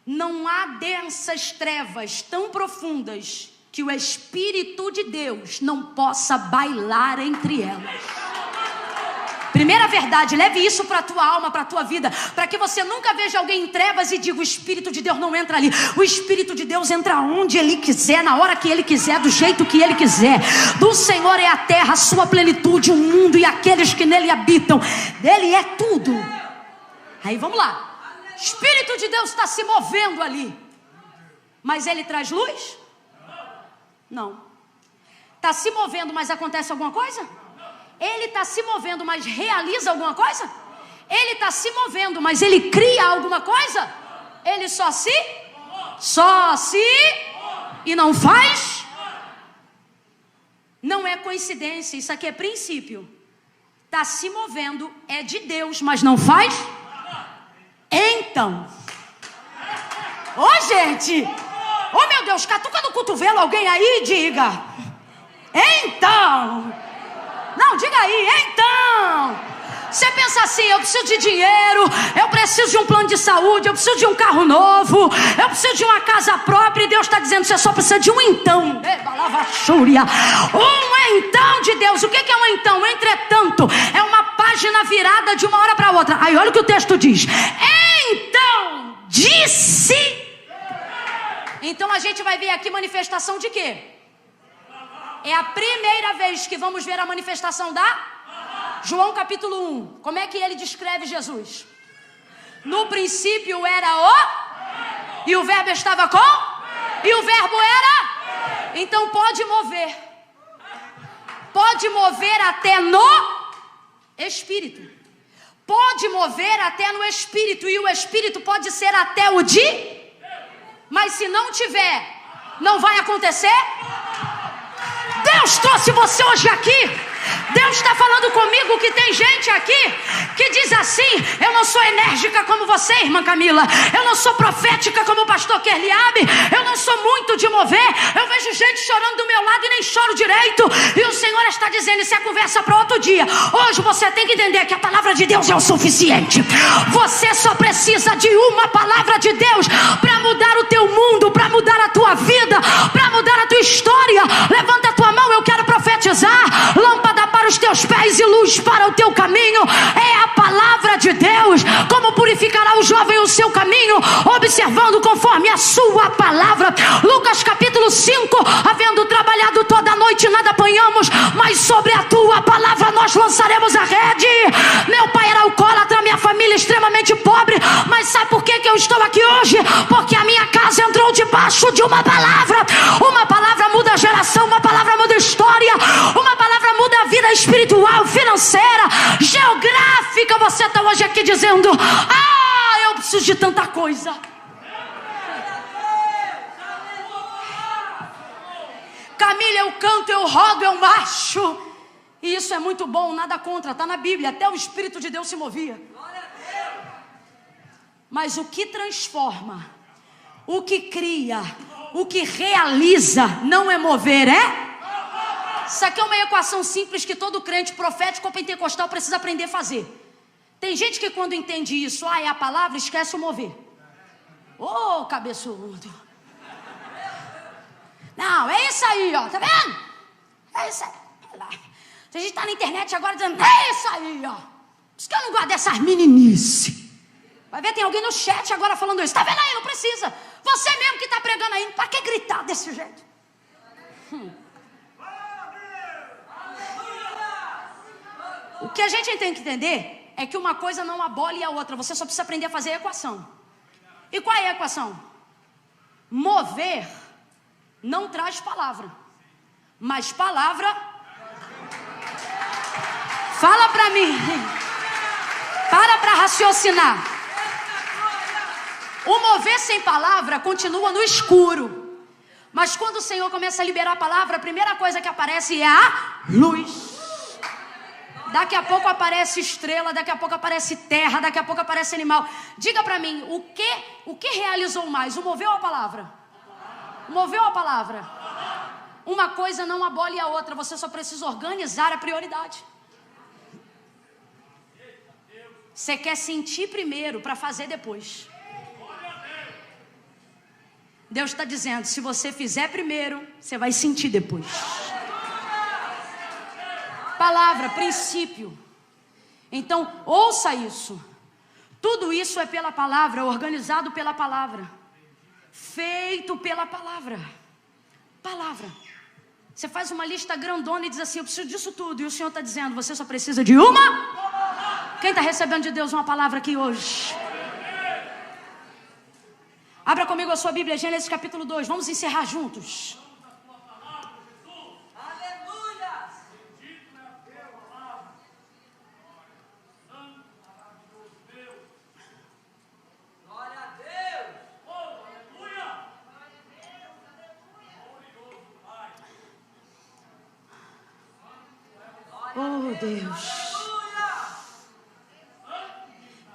não há densas trevas tão profundas que o Espírito de Deus não possa bailar entre elas. Primeira verdade, leve isso para a tua alma, para a tua vida, para que você nunca veja alguém em trevas e diga: o Espírito de Deus não entra ali. O Espírito de Deus entra onde Ele quiser, na hora que Ele quiser, do jeito que Ele quiser. Do Senhor é a terra, a sua plenitude, o mundo e aqueles que nele habitam. Dele é tudo. Aí vamos lá. O Espírito de Deus está se movendo ali, mas Ele traz luz? Não. está se movendo, mas acontece alguma coisa? Ele está se movendo, mas realiza alguma coisa? Ele está se movendo, mas ele cria alguma coisa? Ele só se e não faz? Não é coincidência, isso aqui é princípio. Está se movendo, é de Deus, mas não faz? Então, gente, meu Deus, catuca no cotovelo alguém aí e diga, então, não, diga aí, então. Você pensa assim, eu preciso de dinheiro, eu preciso de um plano de saúde, eu preciso de um carro novo, eu preciso de uma casa própria, e Deus está dizendo, você só precisa de um então. Um então de Deus. O que é um então? Entretanto, é uma página virada de uma hora para outra. Aí olha o que o texto diz. Então, disse. Então a gente vai ver aqui manifestação de quê? É a primeira vez que vamos ver a manifestação da João capítulo 1. Como é que ele descreve Jesus? No princípio era o... E o verbo estava com... E o verbo era... Então pode mover. Pode mover até no Espírito. Pode mover até no Espírito. E o Espírito pode ser até o de... Mas se não tiver, não vai acontecer? Deus trouxe você hoje aqui. Deus está falando comigo que tem gente aqui que diz assim, eu não sou enérgica como você, irmã Camila, eu não sou profética como o pastor Kerliabe, eu não sou muito de mover, eu vejo gente chorando do meu lado e nem choro direito, e o Senhor está dizendo, isso é conversa para outro dia. Hoje você tem que entender que a palavra de Deus é o suficiente. Você só precisa de uma palavra de Deus para mudar o teu mundo, para mudar a tua vida, para mudar a tua história. Levanta a tua mão, eu quero profetizar. Lâmpada para os teus pés e luz para o teu caminho é a palavra de Deus. Como purificará o jovem o seu caminho? Observando conforme a sua palavra. Lucas capítulo 5. Havendo trabalhado toda a noite nada apanhamos, mas sobre a tua palavra nós lançaremos a rede. Meu pai era alcoólatra, minha família extremamente pobre, mas sabe por que eu estou aqui hoje? Porque a minha casa entrou debaixo de uma palavra. Uma palavra muda a geração, uma palavra muda a história, uma palavra muda a vida espiritual, financeira, geográfica. Você está hoje aqui dizendo, eu preciso de tanta coisa. Camila, eu canto, eu rodo, eu marcho, e isso é muito bom, nada contra, está na Bíblia, até o Espírito de Deus se movia. Mas o que transforma, o que cria, o que realiza, não é mover, é? Isso aqui é uma equação simples que todo crente profético ou pentecostal precisa aprender a fazer. Tem gente que quando entende isso, é a palavra, esquece o mover. Cabeçudo. Não, é isso aí, ó, tá vendo? É isso aí. A gente tá na internet agora dizendo, é isso aí, ó. Por isso que eu não gosto dessas meninices. Vai ver, tem alguém no chat agora falando isso. Tá vendo aí? Não precisa. Você mesmo que tá pregando aí, pra que gritar desse jeito? O que a gente tem que entender é que uma coisa não abole a outra. Você só precisa aprender a fazer a equação. E qual é a equação? Mover não traz palavra, mas palavra... Fala pra mim. Para raciocinar. O mover sem palavra continua no escuro. Mas quando o Senhor começa a liberar a palavra, a primeira coisa que aparece é a luz. Daqui a pouco aparece estrela, daqui a pouco aparece terra, daqui a pouco aparece animal. Diga pra mim, o que realizou mais? O mover ou a palavra? O mover ou a palavra? Uma coisa não abole a outra, você só precisa organizar a prioridade. Você quer sentir primeiro para fazer depois. Deus está dizendo, se você fizer primeiro, você vai sentir depois. Palavra, princípio. Então, ouça isso. Tudo isso é pela palavra, organizado pela palavra, feito pela palavra. Palavra. Você faz uma lista grandona e diz assim, eu preciso disso tudo. E o Senhor está dizendo, você só precisa de uma? Quem está recebendo de Deus uma palavra aqui hoje? Abra comigo a sua Bíblia, Gênesis capítulo 2. Vamos encerrar juntos. Deus.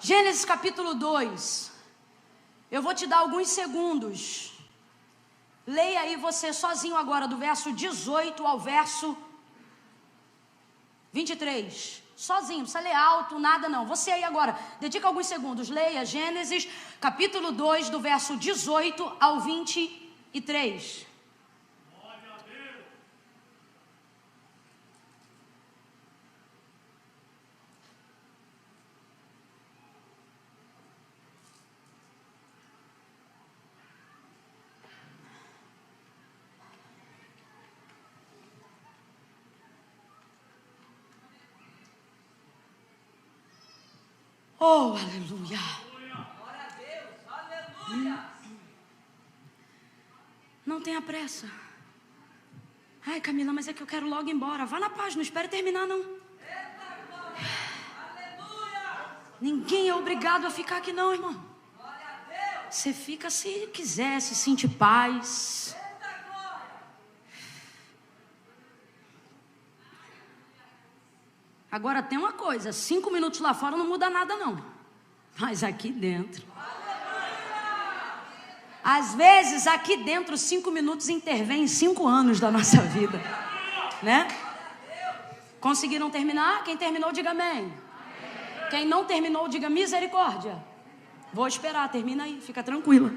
Gênesis capítulo 2. Eu vou te dar alguns segundos. Leia aí você sozinho agora, do verso 18 ao verso 23. Sozinho, não precisa ler alto, nada não. Você aí agora, dedica alguns segundos. Leia Gênesis capítulo 2, do verso 18 ao 23. Oh, aleluia. Glória a Deus, aleluia. Não tenha pressa. Ai, Camila, mas é que eu quero logo ir embora. Vá na paz, não espere terminar, não. Eita glória, aleluia. Ninguém é obrigado a ficar aqui, não, irmão. Glória a Deus. Você fica se quiser, se sentir paz. Eita glória. Agora tem uma coisa, 5 minutos lá fora não muda nada não, mas aqui dentro, às vezes aqui dentro 5 minutos intervém em 5 anos da nossa vida, né? Conseguiram terminar? Quem terminou diga amém. Quem não terminou diga misericórdia. Vou esperar, termina aí, fica tranquila.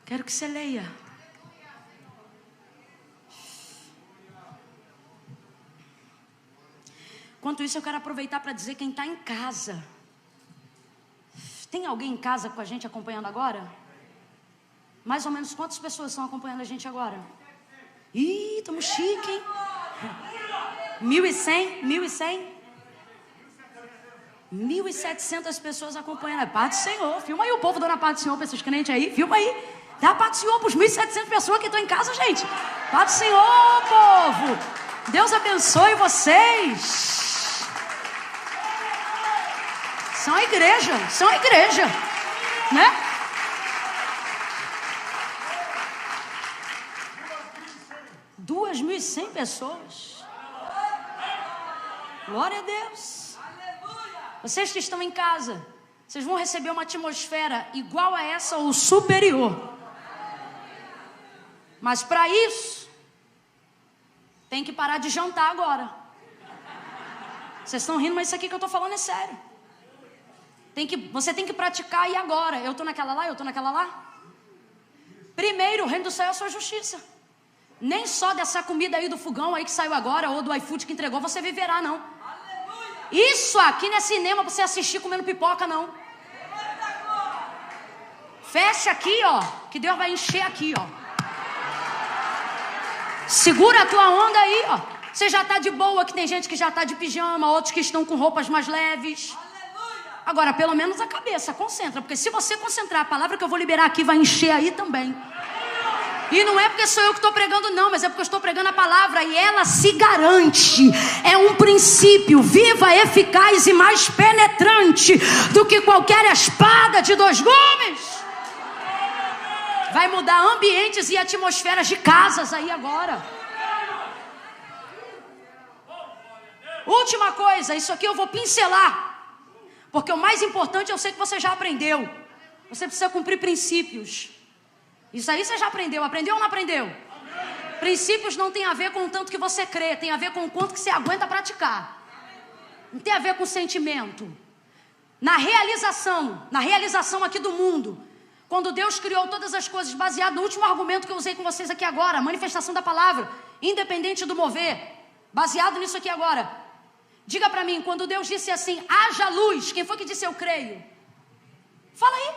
Quero que você leia. Enquanto isso, eu quero aproveitar para dizer quem está em casa. Tem alguém em casa com a gente acompanhando agora? Mais ou menos quantas pessoas estão acompanhando a gente agora? Ih, estamos chique, hein? 1.100? 1.100? 1.700 pessoas acompanhando. É paz do Senhor. Filma aí o povo dando a paz do Senhor para esses crentes aí. Filma aí. Dá a paz do Senhor para os 1.700 pessoas que estão em casa, gente. Paz do Senhor, povo. Deus abençoe vocês. São a igreja, né? Duas 2.100 pessoas. Glória a Deus. Vocês que estão em casa, vocês vão receber uma atmosfera igual a essa ou superior. Mas para isso, tem que parar de jantar agora. Vocês estão rindo, mas isso aqui que eu estou falando é sério. Você tem que praticar e agora. Eu estou naquela lá. Primeiro, o reino do céu é a sua justiça. Nem só dessa comida aí do fogão aí que saiu agora, ou do iFood que entregou, você viverá, não. Isso aqui não é cinema para você assistir comendo pipoca, não. Fecha aqui, ó, que Deus vai encher aqui, ó. Segura a tua onda aí, ó. Você já está de boa, que tem gente que já está de pijama, outros que estão com roupas mais leves. Agora, pelo menos a cabeça, concentra. Porque se você concentrar, a palavra que eu vou liberar aqui vai encher aí também. E não é porque sou eu que estou pregando, não. Mas é porque eu estou pregando a palavra e ela se garante. É um princípio viva, eficaz e mais penetrante do que qualquer espada de 2 gumes. Vai mudar ambientes e atmosferas de casas aí agora. Última coisa, isso aqui eu vou pincelar. Porque o mais importante eu sei que você já aprendeu. Você precisa cumprir princípios. Isso aí você já aprendeu. Aprendeu ou não aprendeu? Amém. Princípios não tem a ver com o tanto que você crê. Tem a ver com o quanto que você aguenta praticar. Não tem a ver com sentimento. Na realização aqui do mundo. Quando Deus criou todas as coisas baseado no último argumento que eu usei com vocês aqui agora. Manifestação da palavra. Independente do mover. Baseado nisso aqui agora. Diga para mim, quando Deus disse assim, haja luz, quem foi que disse eu creio? Fala aí.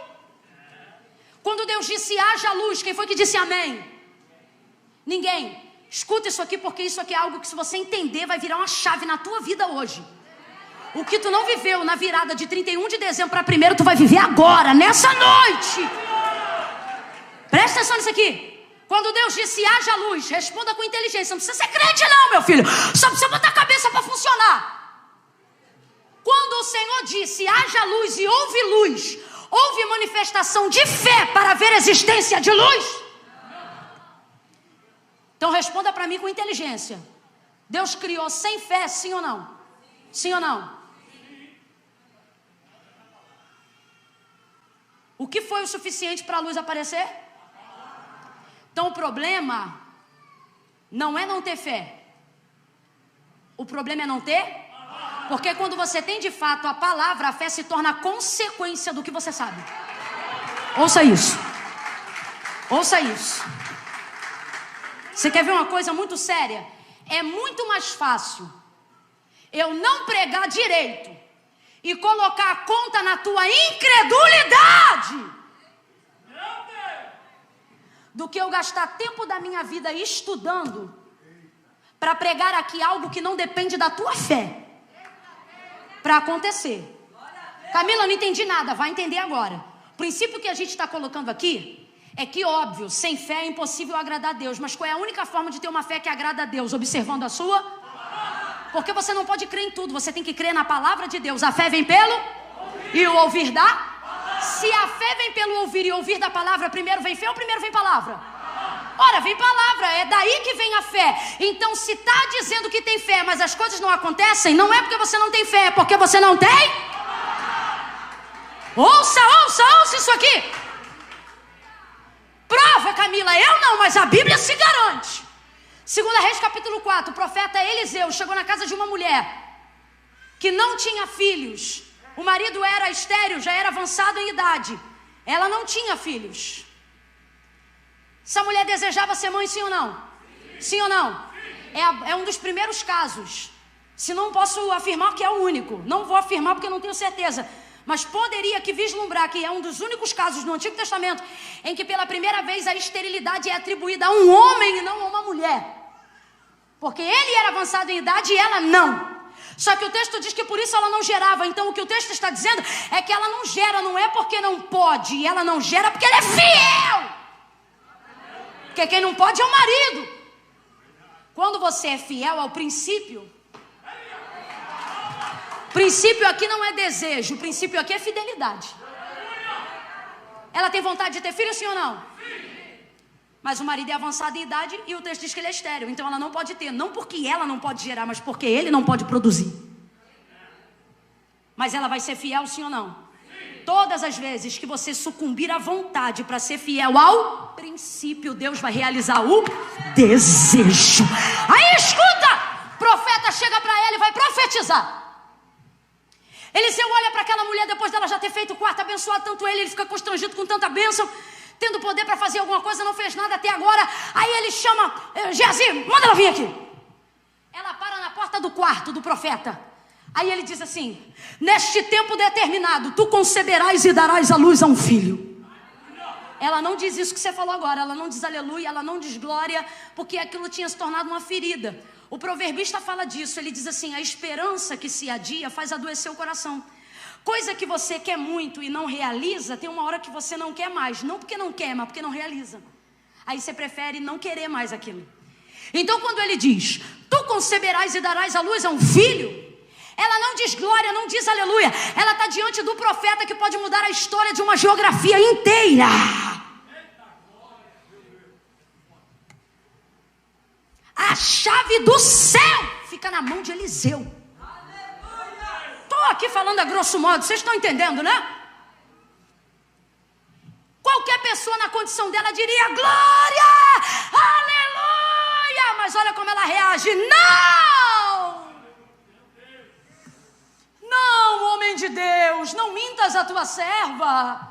Quando Deus disse haja luz, quem foi que disse amém? Ninguém. Escuta isso aqui, porque isso aqui é algo que se você entender, vai virar uma chave na tua vida hoje. O que tu não viveu na virada de 31 de dezembro para 1º, tu vai viver agora, nessa noite. Presta atenção nisso aqui. Quando Deus disse haja luz, responda com inteligência. Não precisa ser crente não, meu filho. Só precisa botar a cabeça para funcionar. Quando o Senhor disse haja luz e houve manifestação de fé para ver a existência de luz? Então responda para mim com inteligência. Deus criou sem fé, sim ou não? Sim ou não? O que foi o suficiente para a luz aparecer? Então o problema não é não ter fé. O problema é não ter? Porque quando você tem de fato a palavra, a fé se torna consequência do que você sabe. Ouça isso. Ouça isso. Você quer ver uma coisa muito séria? É muito mais fácil eu não pregar direito e colocar a conta na tua incredulidade do que eu gastar tempo da minha vida estudando para pregar aqui algo que não depende da tua fé para acontecer. Camila, não entendi nada, vai entender agora. O princípio que a gente está colocando aqui é que, óbvio, sem fé é impossível agradar a Deus. Mas qual é a única forma de ter uma fé que agrada a Deus? Observando a sua? Porque você não pode crer em tudo, você tem que crer na palavra de Deus. A fé vem pelo? E o ouvir da? Se a fé vem pelo ouvir e ouvir da palavra, primeiro vem fé ou primeiro vem palavra? Ora, vem palavra, é daí que vem a fé. Então, se está dizendo que tem fé, mas as coisas não acontecem, não é porque você não tem fé, é porque você não tem? Ouça isso aqui. Prova, Camila, eu não, mas a Bíblia se garante. 2 Reis capítulo 4, o profeta Eliseu chegou na casa de uma mulher que não tinha filhos. O marido era estéril, já era avançado em idade. Ela não tinha filhos. Essa mulher desejava ser mãe, sim ou não? Sim ou não? É um dos primeiros casos. Se não posso afirmar que é o único. Não vou afirmar porque não tenho certeza. Mas poderia aqui vislumbrar que é um dos únicos casos no Antigo Testamento em que pela primeira vez a esterilidade é atribuída a um homem e não a uma mulher. Porque ele era avançado em idade e ela não. Só que o texto diz que por isso ela não gerava. Então o que o texto está dizendo é que ela não gera, não é porque não pode. E ela não gera porque ela é fiel. Porque quem não pode é o marido. Quando você é fiel ao princípio, o princípio aqui não é desejo, o princípio aqui é fidelidade. Ela tem vontade de ter filho, sim ou não? Mas o marido é avançado em idade e o texto diz que ele é estéril. Então ela não pode ter, não porque ela não pode gerar, mas porque ele não pode produzir. Mas ela vai ser fiel, sim ou não? Todas as vezes que você sucumbir à vontade para ser fiel ao princípio, Deus vai realizar o desejo. Aí escuta, o profeta chega para ela e vai profetizar. Eliseu olha para aquela mulher depois dela já ter feito o quarto, abençoado tanto ele fica constrangido com tanta bênção, tendo poder para fazer alguma coisa, não fez nada até agora. Aí ele chama, Geazi, manda ela vir aqui. Ela para na porta do quarto do profeta. Aí ele diz assim: neste tempo determinado, tu conceberás e darás à luz a um filho. Ela não diz isso que você falou agora, ela não diz aleluia, ela não diz glória, porque aquilo tinha se tornado uma ferida. O proverbista fala disso, ele diz assim: a esperança que se adia faz adoecer o coração. Coisa que você quer muito e não realiza, tem uma hora que você não quer mais. Não porque não quer, mas porque não realiza. Aí você prefere não querer mais aquilo. Então quando ele diz, tu conceberás e darás à luz a um filho, ela não diz glória, não diz aleluia. Ela está diante do profeta que pode mudar a história de uma geografia inteira. A chave do céu fica na mão de Eliseu. Estou aqui falando a grosso modo, vocês estão entendendo, né? Qualquer pessoa na condição dela diria glória, aleluia. Mas olha como ela reage: não! Não, homem de Deus, não mintas a tua serva.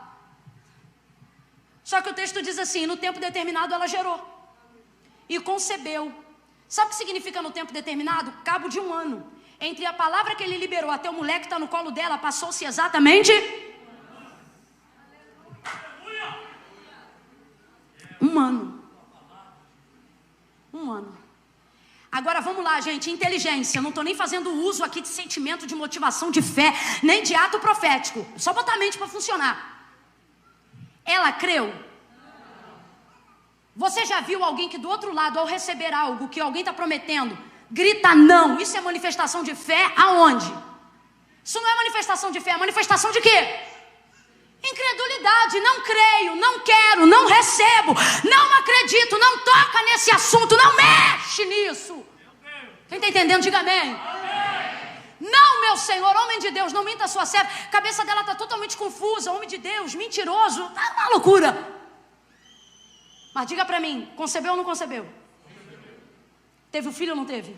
Só que o texto diz assim: no tempo determinado ela gerou e concebeu. Sabe o que significa no tempo determinado? Cabo de 1 ano. Entre a palavra que ele liberou até o moleque que está no colo dela, passou-se exatamente 1 ano. 1 ano. Agora vamos lá, gente, inteligência. Eu não estou nem fazendo uso aqui de sentimento, de motivação, de fé, nem de ato profético. Só botar a mente para funcionar. Ela creu. Você já viu alguém que do outro lado, ao receber algo que alguém está prometendo, grita não? Isso é manifestação de fé aonde? Isso não é manifestação de fé, é manifestação de quê? Incredulidade, não creio, não quero, não recebo, não acredito, não toca nesse assunto, não mexe nisso. Quem está entendendo, diga amém. Não, meu Senhor, homem de Deus, não minta a sua serva. A cabeça dela está totalmente confusa. Homem de Deus, mentiroso, tá uma loucura. Mas diga para mim, concebeu ou não concebeu? Teve o filho ou não teve?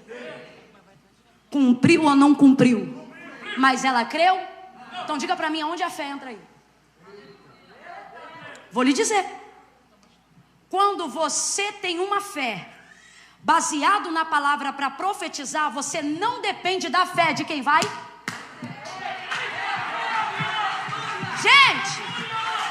Cumpriu ou não cumpriu? Mas ela creu? Então diga para mim, aonde a fé entra aí? Vou lhe dizer. Quando você tem uma fé baseado na palavra para profetizar, você não depende da fé de quem vai. Gente,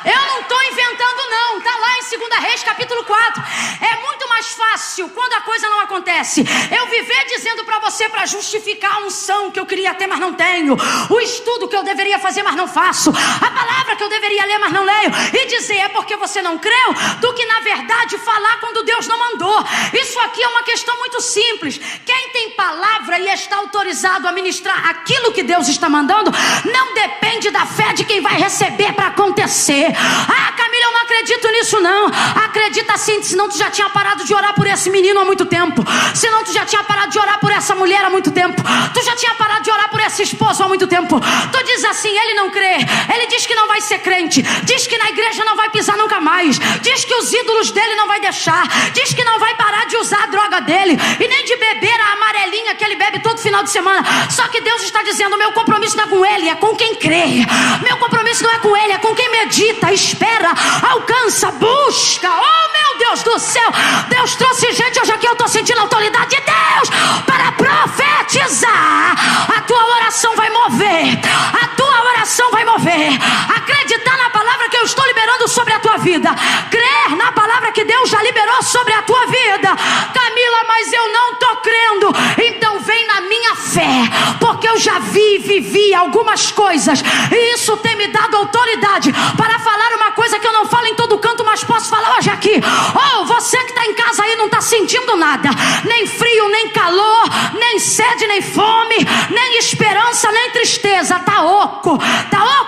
eu não estou inventando não, está lá em 2 Reis capítulo 4. É muito mais fácil quando a coisa não acontece eu viver dizendo para você, para justificar a unção que eu queria ter mas não tenho, o estudo que eu deveria fazer mas não faço, a palavra que eu deveria ler mas não leio, e dizer é porque você não creu, do que na verdade falar quando Deus não mandou. Isso aqui é uma questão muito simples. Quem tem palavra e está autorizado a ministrar aquilo que Deus está mandando, não depende da fé de quem vai receber para acontecer. Ah, Camila, eu não acredito nisso não. Acredita sim, senão tu já tinha parado de orar por esse menino há muito tempo, senão tu já tinha parado de orar por essa mulher há muito tempo, tu já tinha parado de orar por esse esposo há muito tempo. Tu diz assim, ele não crê, ele diz que não vai ser crente, diz que na igreja não vai pisar nunca mais, diz que os ídolos dele não vai deixar, diz que não vai parar de usar a droga dele e nem de beber a amarelinha que ele bebe todo final de semana. Só que Deus está dizendo, meu compromisso não é com ele, é com quem crê. Meu compromisso não é com ele, é com quem medita, espera, alcança, busca. Oh meu Deus do céu, Deus trouxe gente hoje aqui, eu estou sentindo a autoridade de Deus para profetizar. A tua oração vai mover, a tua oração vai mover. Acreditar na palavra que eu estou liberando sobre a tua vida, crer na palavra que Deus já liberou sobre a tua vida. Camila, mas eu não estou crendo. Então vem na minha fé, porque eu já vivi algumas coisas e isso tem me dado autoridade para falar uma coisa que eu não falo em todo canto, mas posso falar hoje aqui. Oh, você que está em casa aí não está sentindo nada, nem frio, nem calor, nem sede, nem fome, nem esperança, nem tristeza. Está oco,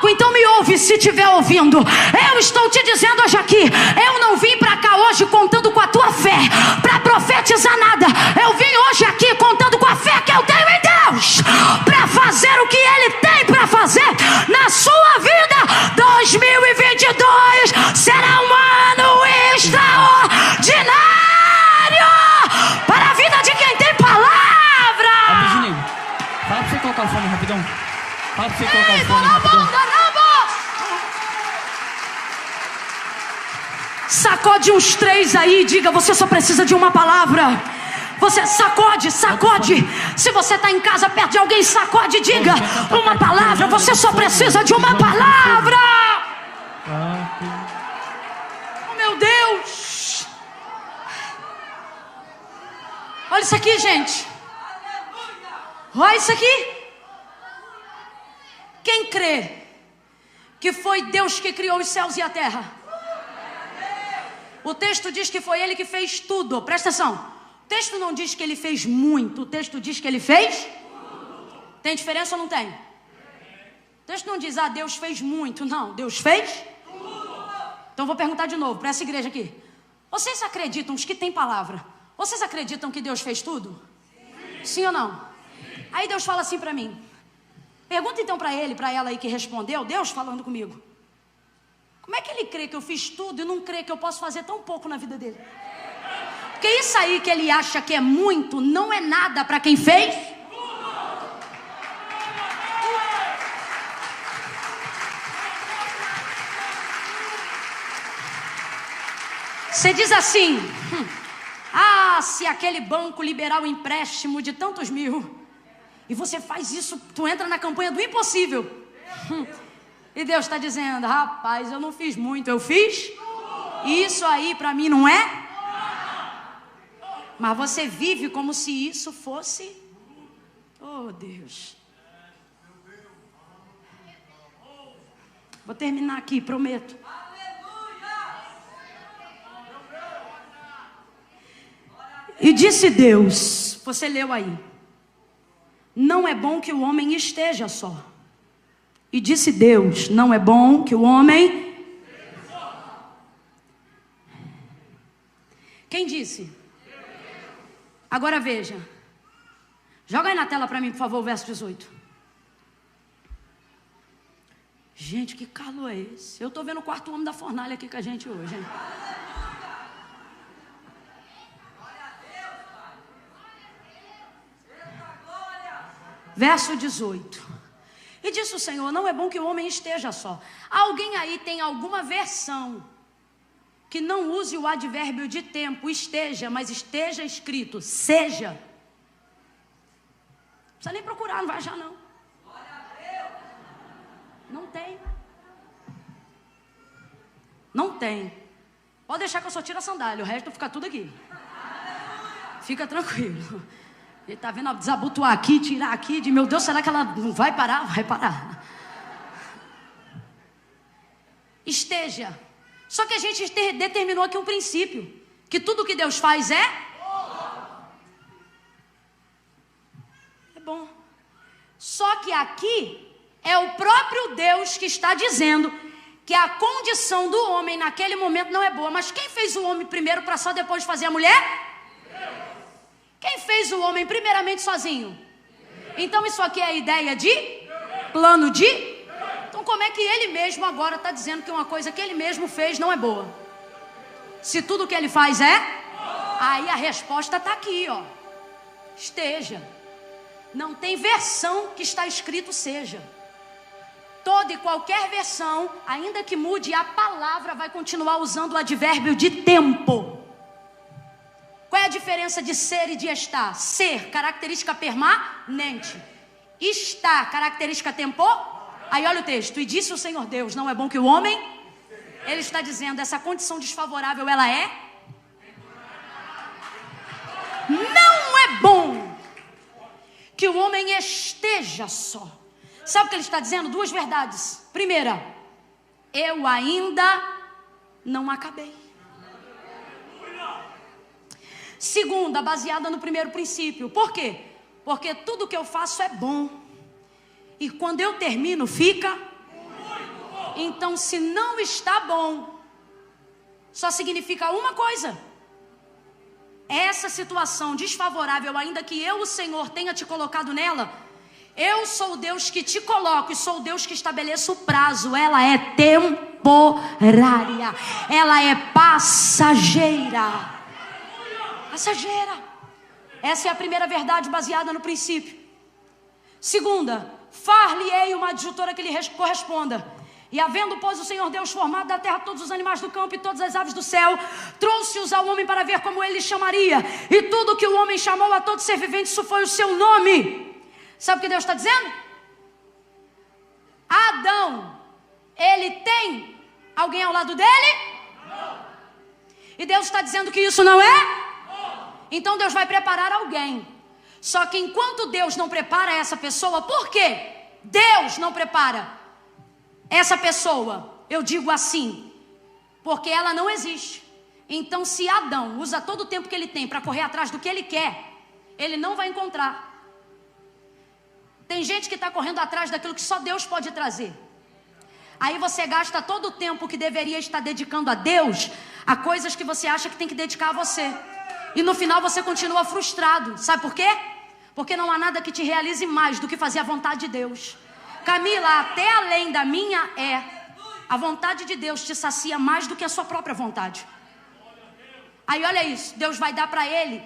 então me ouve se estiver ouvindo. Eu estou te dizendo hoje aqui, eu não vim para cá hoje contando com a tua fé para profetizar nada. Eu vim hoje aqui contando com a fé que eu tenho em Deus para fazer o que Ele tem para fazer na sua vida. 2022 será um ano extraordinário para a vida de quem tem palavra. Rapidinho, fala pra você colocar o fone rapidão. Fala pra você colocar o fone rapidão. Sacode uns 3 aí e diga, você só precisa de uma palavra. Você sacode. Se você está em casa perto de alguém, sacode e diga uma palavra. Você só precisa de uma palavra. Oh meu Deus. Olha isso aqui, gente. Olha isso aqui. Quem crê que foi Deus que criou os céus e a terra? O texto diz que foi Ele que fez tudo. Presta atenção. O texto não diz que Ele fez muito. O texto diz que Ele fez tudo. Tem diferença ou não tem? O texto não diz, Deus fez muito. Não, Deus fez tudo. Então vou perguntar de novo para essa igreja aqui. Vocês acreditam, os que têm palavra, vocês acreditam que Deus fez tudo? Sim ou não? Aí Deus fala assim para mim. Pergunta então para ele, para ela aí que respondeu, Deus falando comigo. Como é que ele crê que eu fiz tudo e não crê que eu posso fazer tão pouco na vida dele? Porque isso aí que ele acha que é muito, não é nada para quem fez. Você diz assim, se aquele banco liberar o empréstimo de tantos mil, e você faz isso, tu entra na campanha do impossível. E Deus está dizendo, rapaz, eu não fiz muito, eu fiz. Isso aí para mim não é. Mas você vive como se isso fosse. Oh Deus. Vou terminar aqui, prometo. E disse Deus, você leu aí, não é bom que o homem esteja só. E disse Deus, não é bom que o homem... Quem disse? Agora veja. Joga aí na tela para mim, por favor, o verso 18. Gente, que calor é esse? Eu estou vendo o quarto homem da fornalha aqui com a gente hoje, hein? Verso 18. E disse o Senhor, não é bom que o homem esteja só. Alguém aí tem alguma versão que não use o advérbio de tempo, esteja, mas esteja escrito, seja? Não precisa nem procurar, não vai achar não. Não tem. Não tem. Pode deixar que eu só tiro a sandália, o resto fica tudo aqui. Fica tranquilo. Ele está vendo desabotoar aqui, tirar aqui, de meu Deus, será que ela não vai parar? Vai parar. Esteja. Só que a gente determinou aqui um princípio, que tudo que Deus faz é bom. Só que aqui é o próprio Deus que está dizendo que a condição do homem naquele momento não é boa. Mas quem fez o homem primeiro para só depois fazer a mulher? Quem fez o homem primeiramente sozinho? Então isso aqui é a ideia de plano de... Então como é que ele mesmo agora está dizendo que uma coisa que ele mesmo fez não é boa? Se tudo que ele faz é... Aí a resposta está aqui, ó. Esteja. Não tem versão que está escrito seja. Toda e qualquer versão, ainda que mude a palavra, vai continuar usando o advérbio de tempo. Qual é a diferença de ser e de estar? Ser, característica permanente. Estar, característica temporária. Aí olha o texto. E disse o Senhor Deus, não é bom que o homem... Ele está dizendo, essa condição desfavorável, ela é... Não é bom que o homem esteja só. Sabe o que ele está dizendo? Duas verdades. Primeira, eu ainda não acabei. Segunda, baseada no primeiro princípio. Por quê? Porque tudo que eu faço é bom. E quando eu termino, fica... Então, se não está bom, só significa uma coisa. Essa situação desfavorável, ainda que eu, o Senhor, tenha te colocado nela, eu sou o Deus que te coloco e sou o Deus que estabeleço o prazo. Ela é temporária. Ela é passageira. Passageira. Essa é a primeira verdade baseada no princípio. Segunda, far-lhe-ei uma adjutora que lhe corresponda. E havendo, pois, o Senhor Deus formado da terra todos os animais do campo e todas as aves do céu, trouxe-os ao homem para ver como ele chamaria. E tudo que o homem chamou a todo ser vivente, isso foi o seu nome. Sabe o que Deus está dizendo? Adão, ele tem alguém ao lado dele? Não. E Deus está dizendo que isso não é? Não. Então Deus vai preparar alguém. Só que enquanto Deus não prepara essa pessoa, por quê? Deus não prepara essa pessoa, eu digo assim, porque ela não existe. Então se Adão usa todo o tempo que ele tem para correr atrás do que ele quer, ele não vai encontrar. Tem gente que está correndo atrás daquilo que só Deus pode trazer. Aí você gasta todo o tempo que deveria estar dedicando a Deus a coisas que você acha que tem que dedicar a você. E no final você continua frustrado. Sabe por quê? Porque não há nada que te realize mais do que fazer a vontade de Deus. Camila, até além da minha a vontade de Deus te sacia mais do que a sua própria vontade. Aí olha isso, Deus vai dar para ele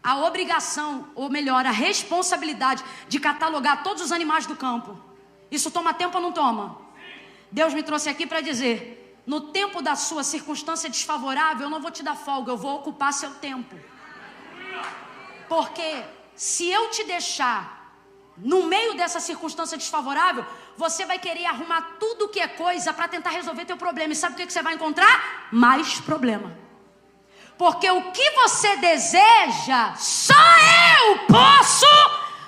a obrigação, ou melhor, a responsabilidade de catalogar todos os animais do campo. Isso toma tempo ou não toma? Deus me trouxe aqui para dizer, no tempo da sua circunstância desfavorável, eu não vou te dar folga, eu vou ocupar seu tempo. Porque se eu te deixar no meio dessa circunstância desfavorável, você vai querer arrumar tudo que é coisa para tentar resolver teu problema. E sabe o que você vai encontrar? Mais problema. Porque o que você deseja, só eu posso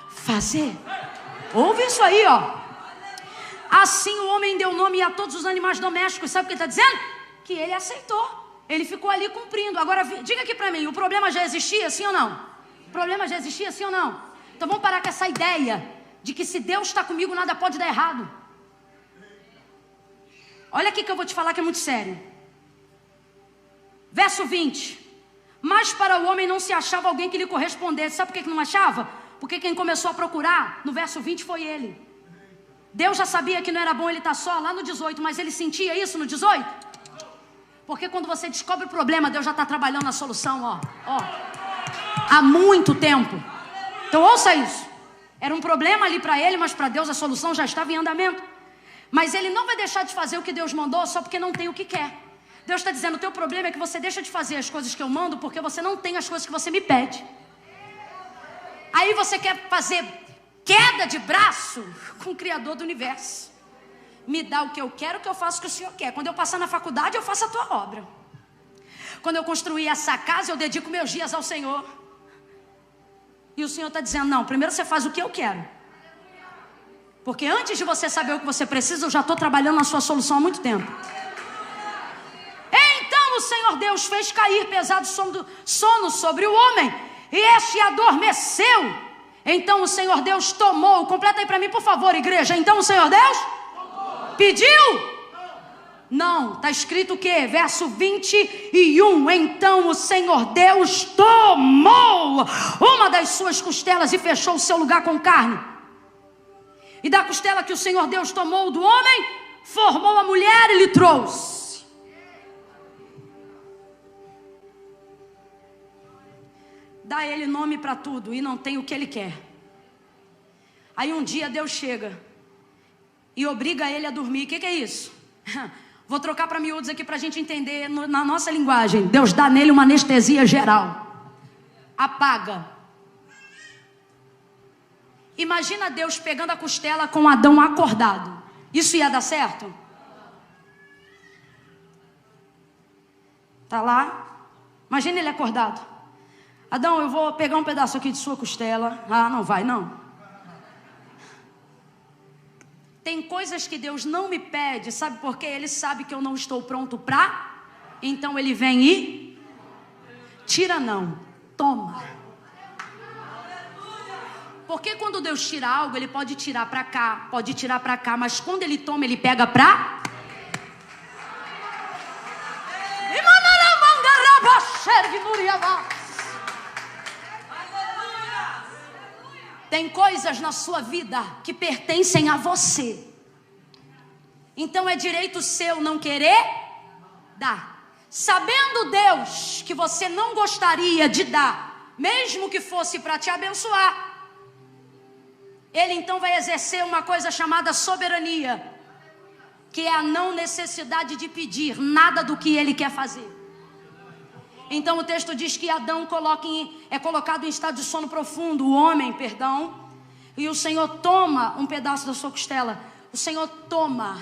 fazer. Ouve isso aí, ó. Assim o homem deu nome a todos os animais domésticos. Sabe o que ele está dizendo? Que ele aceitou. Ele ficou ali cumprindo. Agora, diga aqui para mim, o problema já existia, sim ou não? O problema já existia, sim ou não? Então vamos parar com essa ideia de que se Deus está comigo, nada pode dar errado. Olha aqui que eu vou te falar que é muito sério. Verso 20. Mas para o homem não se achava alguém que lhe correspondesse. Sabe por que não achava? Porque quem começou a procurar no verso 20 foi ele. Deus já sabia que não era bom ele estar só lá no 18, mas ele sentia isso no 18? Porque quando você descobre o problema, Deus já está trabalhando na solução, ó. Há muito tempo. Então ouça isso. Era um problema ali para ele, mas para Deus a solução já estava em andamento. Mas ele não vai deixar de fazer o que Deus mandou só porque não tem o que quer. Deus está dizendo, o teu problema é que você deixa de fazer as coisas que eu mando porque você não tem as coisas que você me pede. Aí você quer fazer queda de braço com o Criador do universo. Me dá o que eu quero, que eu faço o que o Senhor quer. Quando eu passar na faculdade, eu faço a tua obra. Quando eu construir essa casa, eu dedico meus dias ao Senhor. E o Senhor está dizendo, não, primeiro você faz o que eu quero. Porque antes de você saber o que você precisa, eu já estou trabalhando na sua solução há muito tempo. Então o Senhor Deus fez cair pesado sono sobre o homem, e este adormeceu. Então o Senhor Deus tomou, completa aí para mim por favor, igreja. Então o Senhor Deus pediu? Não, está escrito o quê? Verso 21. Então o Senhor Deus tomou uma das suas costelas e fechou o seu lugar com carne. E da costela que o Senhor Deus tomou do homem, formou a mulher e lhe trouxe. Dá ele nome para tudo e não tem o que ele quer. Aí um dia Deus chega e obriga ele a dormir. O que é isso? Vou trocar para miúdos aqui para a gente entender na nossa linguagem. Deus dá nele uma anestesia geral. Apaga. Imagina Deus pegando a costela com Adão acordado. Isso ia dar certo? Tá lá. Imagina ele acordado. Adão, eu vou pegar um pedaço aqui de sua costela. Ah, não vai não. Tem coisas que Deus não me pede, sabe por quê? Ele sabe que eu não estou pronto para. Então ele vem e tira não, toma. Porque quando Deus tira algo, ele pode tirar para cá, pode tirar para cá, mas quando ele toma, ele pega para. Tem coisas na sua vida que pertencem a você. Então é direito seu não querer dar. Sabendo Deus que você não gostaria de dar, mesmo que fosse para te abençoar, Ele então vai exercer uma coisa chamada soberania, que é a não necessidade de pedir nada do que Ele quer fazer. Então o texto diz que Adão é colocado em estado de sono profundo, o homem, e o Senhor toma um pedaço da sua costela. O Senhor toma.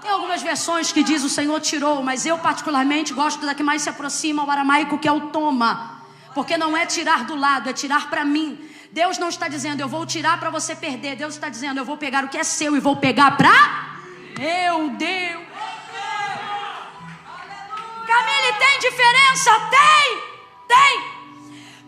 Tem algumas versões que diz o Senhor tirou, mas eu particularmente gosto da que mais se aproxima ao aramaico, que é o toma. Porque não é tirar do lado, é tirar para mim. Deus não está dizendo, eu vou tirar para você perder. Deus está dizendo, eu vou pegar o que é seu e vou pegar para eu, Deus. Camille, tem diferença? Tem.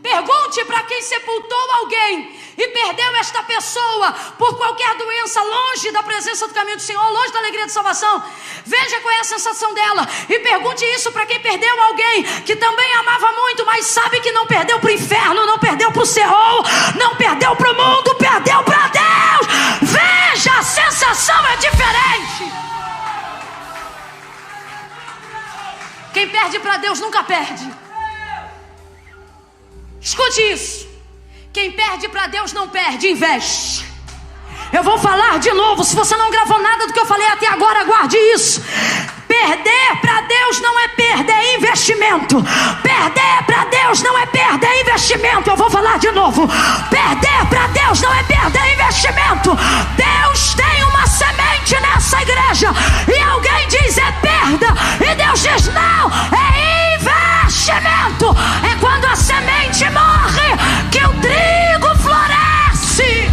Pergunte para quem sepultou alguém e perdeu esta pessoa por qualquer doença, longe da presença do caminho do Senhor, longe da alegria de salvação. Veja qual é a sensação dela e pergunte isso para quem perdeu alguém que também amava muito, mas sabe que não perdeu para o inferno, não perdeu para o Seol, não perdeu para o mundo, perdeu para Deus. Veja, a sensação é diferente. Quem perde para Deus nunca perde. Escute isso. Quem perde para Deus não perde, investe. Eu vou falar de novo. Se você não gravou nada do que eu falei até agora, guarde isso. Perder para Deus não é perda, é investimento. Perder para Deus não é perda, é investimento. Eu vou falar de novo. Perder para Deus não é perda, é investimento. Deus tem uma semente nessa igreja e alguém diz é perda e Deus diz não, é investimento. É quando a semente morre que o trigo floresce.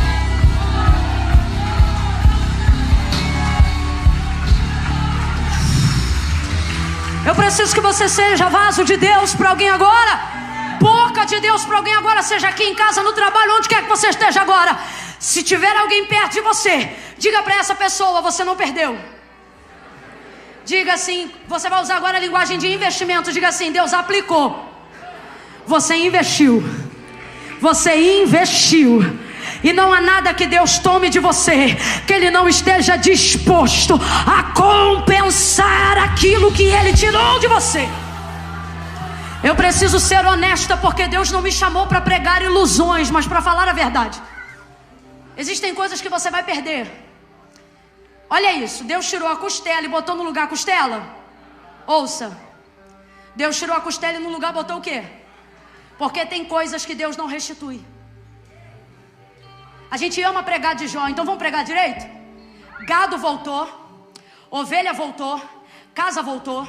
Eu preciso que você seja vaso de Deus para alguém agora, boca de Deus para alguém agora, seja aqui em casa, no trabalho, onde quer que você esteja agora. Se tiver alguém perto de você, diga para essa pessoa, você não perdeu. Diga assim, você vai usar agora a linguagem de investimento. Diga assim: Deus aplicou. Você investiu. Você investiu. E não há nada que Deus tome de você que Ele não esteja disposto a compensar aquilo que Ele tirou de você. Eu preciso ser honesta, porque Deus não me chamou para pregar ilusões, mas para falar a verdade. Existem coisas que você vai perder. Olha isso, Deus tirou a costela e botou no lugar a costela. Ouça, Deus tirou a costela e no lugar botou o quê? Porque tem coisas que Deus não restitui. A gente ama pregar de Jó, então vamos pregar direito? Gado voltou, ovelha voltou, casa voltou,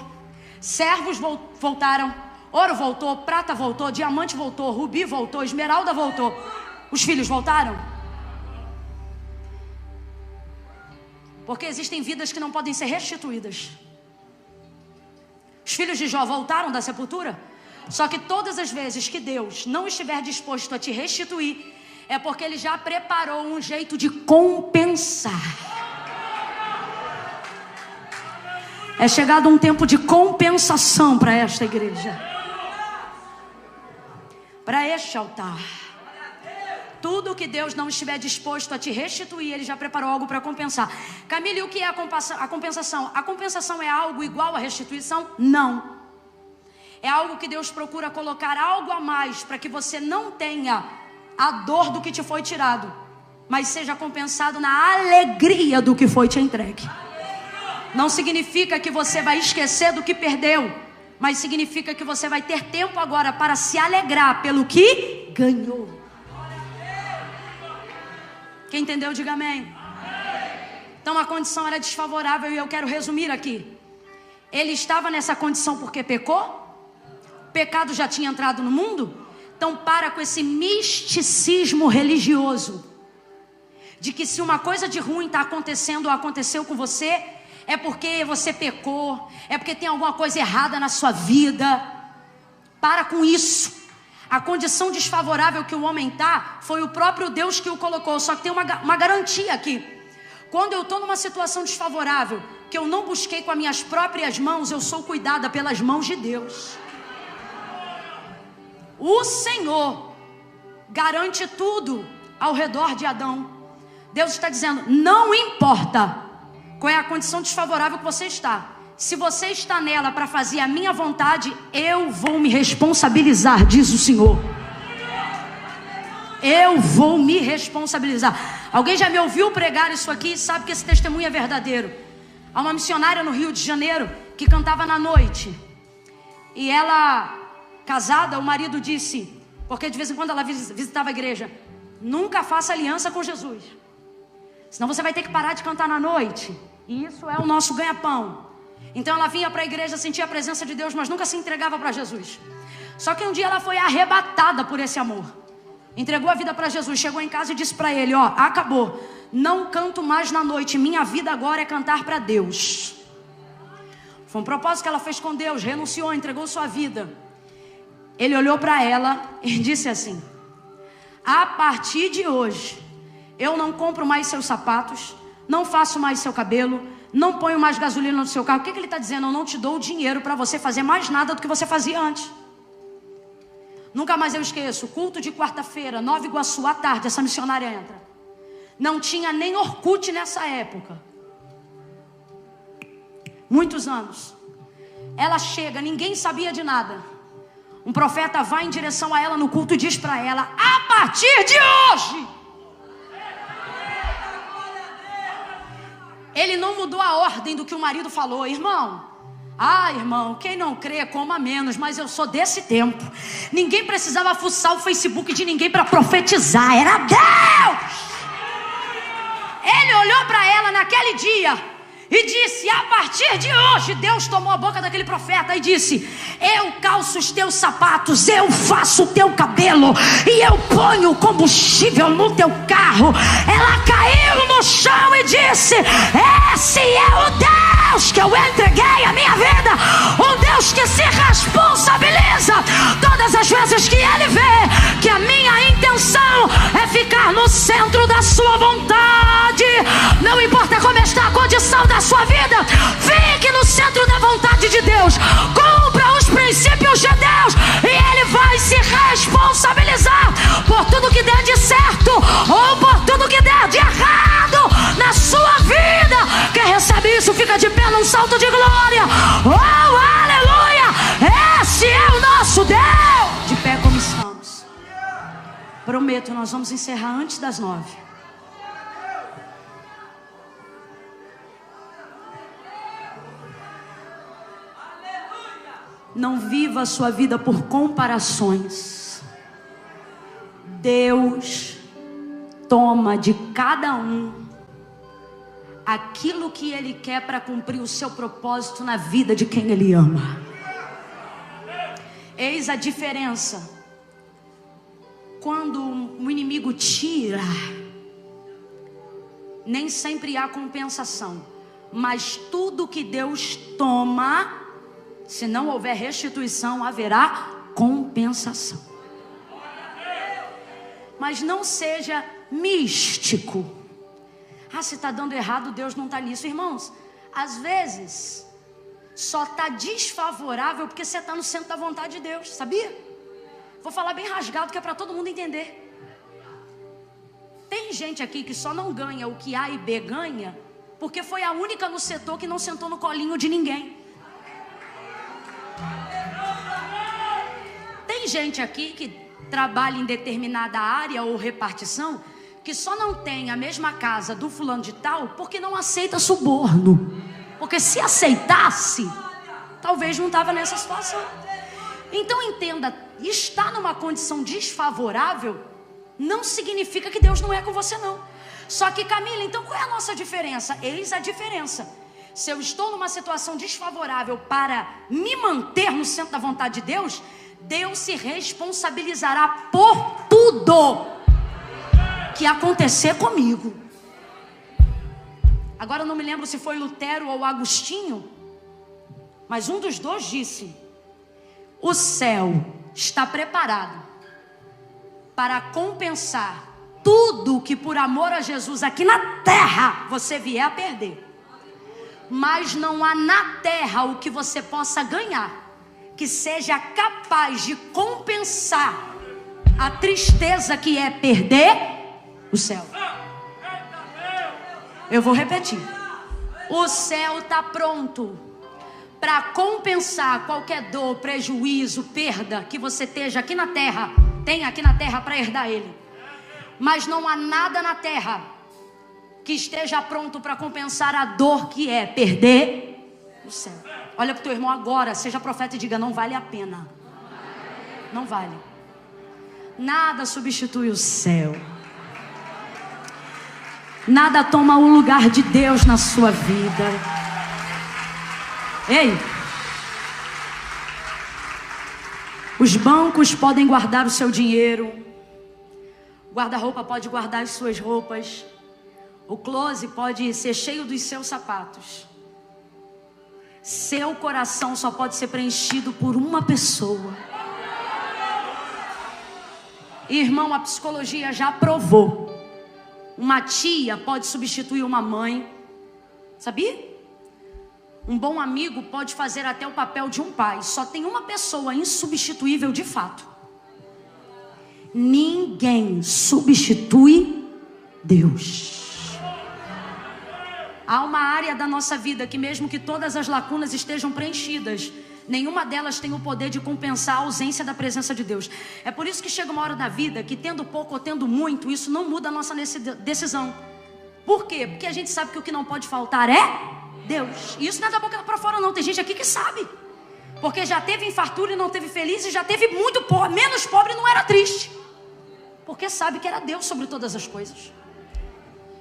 servos voltaram, ouro voltou, prata voltou, diamante voltou, rubi voltou, esmeralda voltou. Os filhos voltaram? Porque existem vidas que não podem ser restituídas. Os filhos de Jó voltaram da sepultura? Só que todas as vezes que Deus não estiver disposto a te restituir, é porque Ele já preparou um jeito de compensar. É chegado um tempo de compensação para esta igreja, para este altar. Tudo que Deus não estiver disposto a te restituir, Ele já preparou algo para compensar. Camille, o que é a compensação? A compensação é algo igual à restituição? Não. É algo que Deus procura colocar algo a mais para que você não tenha a dor do que te foi tirado, mas seja compensado na alegria do que foi te entregue. Não significa que você vai esquecer do que perdeu, mas significa que você vai ter tempo agora para se alegrar pelo que ganhou. Quem entendeu, diga amém. Então a condição era desfavorável e eu quero resumir aqui. Ele estava nessa condição porque pecou? O pecado já tinha entrado no mundo? Então para com esse misticismo religioso de que se uma coisa de ruim está acontecendo ou aconteceu com você, é porque você pecou, é porque tem alguma coisa errada na sua vida. Para com isso. A condição desfavorável que o homem está, foi o próprio Deus que o colocou. Só que tem uma garantia aqui. Quando eu estou numa situação desfavorável, que eu não busquei com as minhas próprias mãos, eu sou cuidada pelas mãos de Deus. O Senhor garante tudo ao redor de Adão. Deus está dizendo, não importa qual é a condição desfavorável que você está. Se você está nela para fazer a minha vontade, eu vou me responsabilizar, diz o Senhor. Eu vou me responsabilizar. Alguém já me ouviu pregar isso aqui e sabe que esse testemunho é verdadeiro. Há uma missionária no Rio de Janeiro que cantava na noite. E ela, casada, o marido disse, porque de vez em quando ela visitava a igreja, nunca faça aliança com Jesus, senão você vai ter que parar de cantar na noite. E isso é o nosso ganha-pão. Então ela vinha para a igreja, sentia a presença de Deus, mas nunca se entregava para Jesus. Só que um dia ela foi arrebatada por esse amor. Entregou a vida para Jesus, chegou em casa e disse para ele, ó, acabou, não canto mais na noite, minha vida agora é cantar para Deus. Foi um propósito que ela fez com Deus, renunciou, entregou sua vida. Ele olhou para ela e disse assim, a partir de hoje, eu não compro mais seus sapatos, não faço mais seu cabelo, não ponho mais gasolina no seu carro. O que ele está dizendo? Eu não te dou o dinheiro para você fazer mais nada do que você fazia antes. Nunca mais eu esqueço, culto de quarta-feira, Nova Iguaçu, à tarde, essa missionária entra. Não tinha nem Orkut nessa época. Muitos anos. Ela chega, ninguém sabia de nada. Um profeta vai em direção a ela no culto e diz para ela, a partir de hoje... Ele não mudou a ordem do que o marido falou, irmão. Ah, irmão, quem não crê, coma menos, mas eu sou desse tempo. Ninguém precisava fuçar o Facebook de ninguém para profetizar, era Deus. Ele olhou para ela naquele dia e disse, a partir de hoje, Deus tomou a boca daquele profeta e disse, eu calço os teus sapatos, eu faço o teu cabelo e eu ponho combustível no teu carro. Ela caiu no chão e disse, esse é o Deus que eu entreguei a minha vida, um Deus que se responsabiliza todas as vezes que Ele vê que a minha intenção é ficar no centro da sua vontade. Não importa como está a condição da sua vida, fique no centro da vontade de Deus. Cumpra os princípios de Deus e Ele vai se responsabilizar por tudo que der de certo ou por tudo que der de errado na sua vida. Quem recebe isso fica de pé num salto de glória. Oh, aleluia! Esse é o nosso Deus. De pé como estamos. Prometo, nós vamos encerrar antes das 9. Não viva a sua vida por comparações. Deus toma de cada um aquilo que Ele quer para cumprir o seu propósito na vida de quem Ele ama. Eis a diferença. Quando o inimigo tira, nem sempre há compensação. Mas tudo que Deus toma, se não houver restituição, haverá compensação. Mas não seja místico. Ah, se está dando errado, Deus não está nisso. Irmãos, às vezes só está desfavorável porque você está no centro da vontade de Deus, sabia? Vou falar bem rasgado que é para todo mundo entender. Tem gente aqui que só não ganha o que A e B ganha porque foi a única no setor que não sentou no colinho de ninguém. Tem gente aqui que trabalha em determinada área ou repartição que só não tem a mesma casa do fulano de tal porque não aceita suborno. Porque se aceitasse, talvez não estava nessa situação. Então entenda, estar numa condição desfavorável não significa que Deus não é com você não. Só que Camila, então qual é a nossa diferença? Eis a diferença. Se eu estou numa situação desfavorável para me manter no centro da vontade de Deus, Deus se responsabilizará por tudo que acontecer comigo. Agora eu não me lembro se foi Lutero ou Agostinho, mas um dos dois disse: o céu está preparado para compensar tudo que por amor a Jesus aqui na terra você vier a perder. Mas não há na terra o que você possa ganhar que seja capaz de compensar a tristeza que é perder o céu. Eu vou repetir. O céu está pronto para compensar qualquer dor, prejuízo, perda que você esteja aqui na terra, tem aqui na terra para herdar ele. Mas não há nada na terra que esteja pronto para compensar a dor que é perder o céu. Olha para o teu irmão agora, seja profeta e diga: não vale a pena. Não vale. Nada substitui o céu. Nada toma o lugar de Deus na sua vida. Ei, os bancos podem guardar o seu dinheiro, o guarda-roupa pode guardar as suas roupas, o closet pode ser cheio dos seus sapatos. Seu coração só pode ser preenchido por uma pessoa. Irmão, a psicologia já provou. Uma tia pode substituir uma mãe, sabia? Um bom amigo pode fazer até o papel de um pai. Só tem uma pessoa insubstituível de fato. Ninguém substitui Deus. Há uma área da nossa vida que mesmo que todas as lacunas estejam preenchidas, nenhuma delas tem o poder de compensar a ausência da presença de Deus. É por isso que chega uma hora da vida que tendo pouco ou tendo muito, isso não muda a nossa decisão. Por quê? Porque a gente sabe que o que não pode faltar é Deus. E isso não é da boca para fora não. Tem gente aqui que sabe. Porque já teve em fartura e não teve feliz, e já teve muito pobre, menos pobre e não era triste. Porque sabe que era Deus sobre todas as coisas.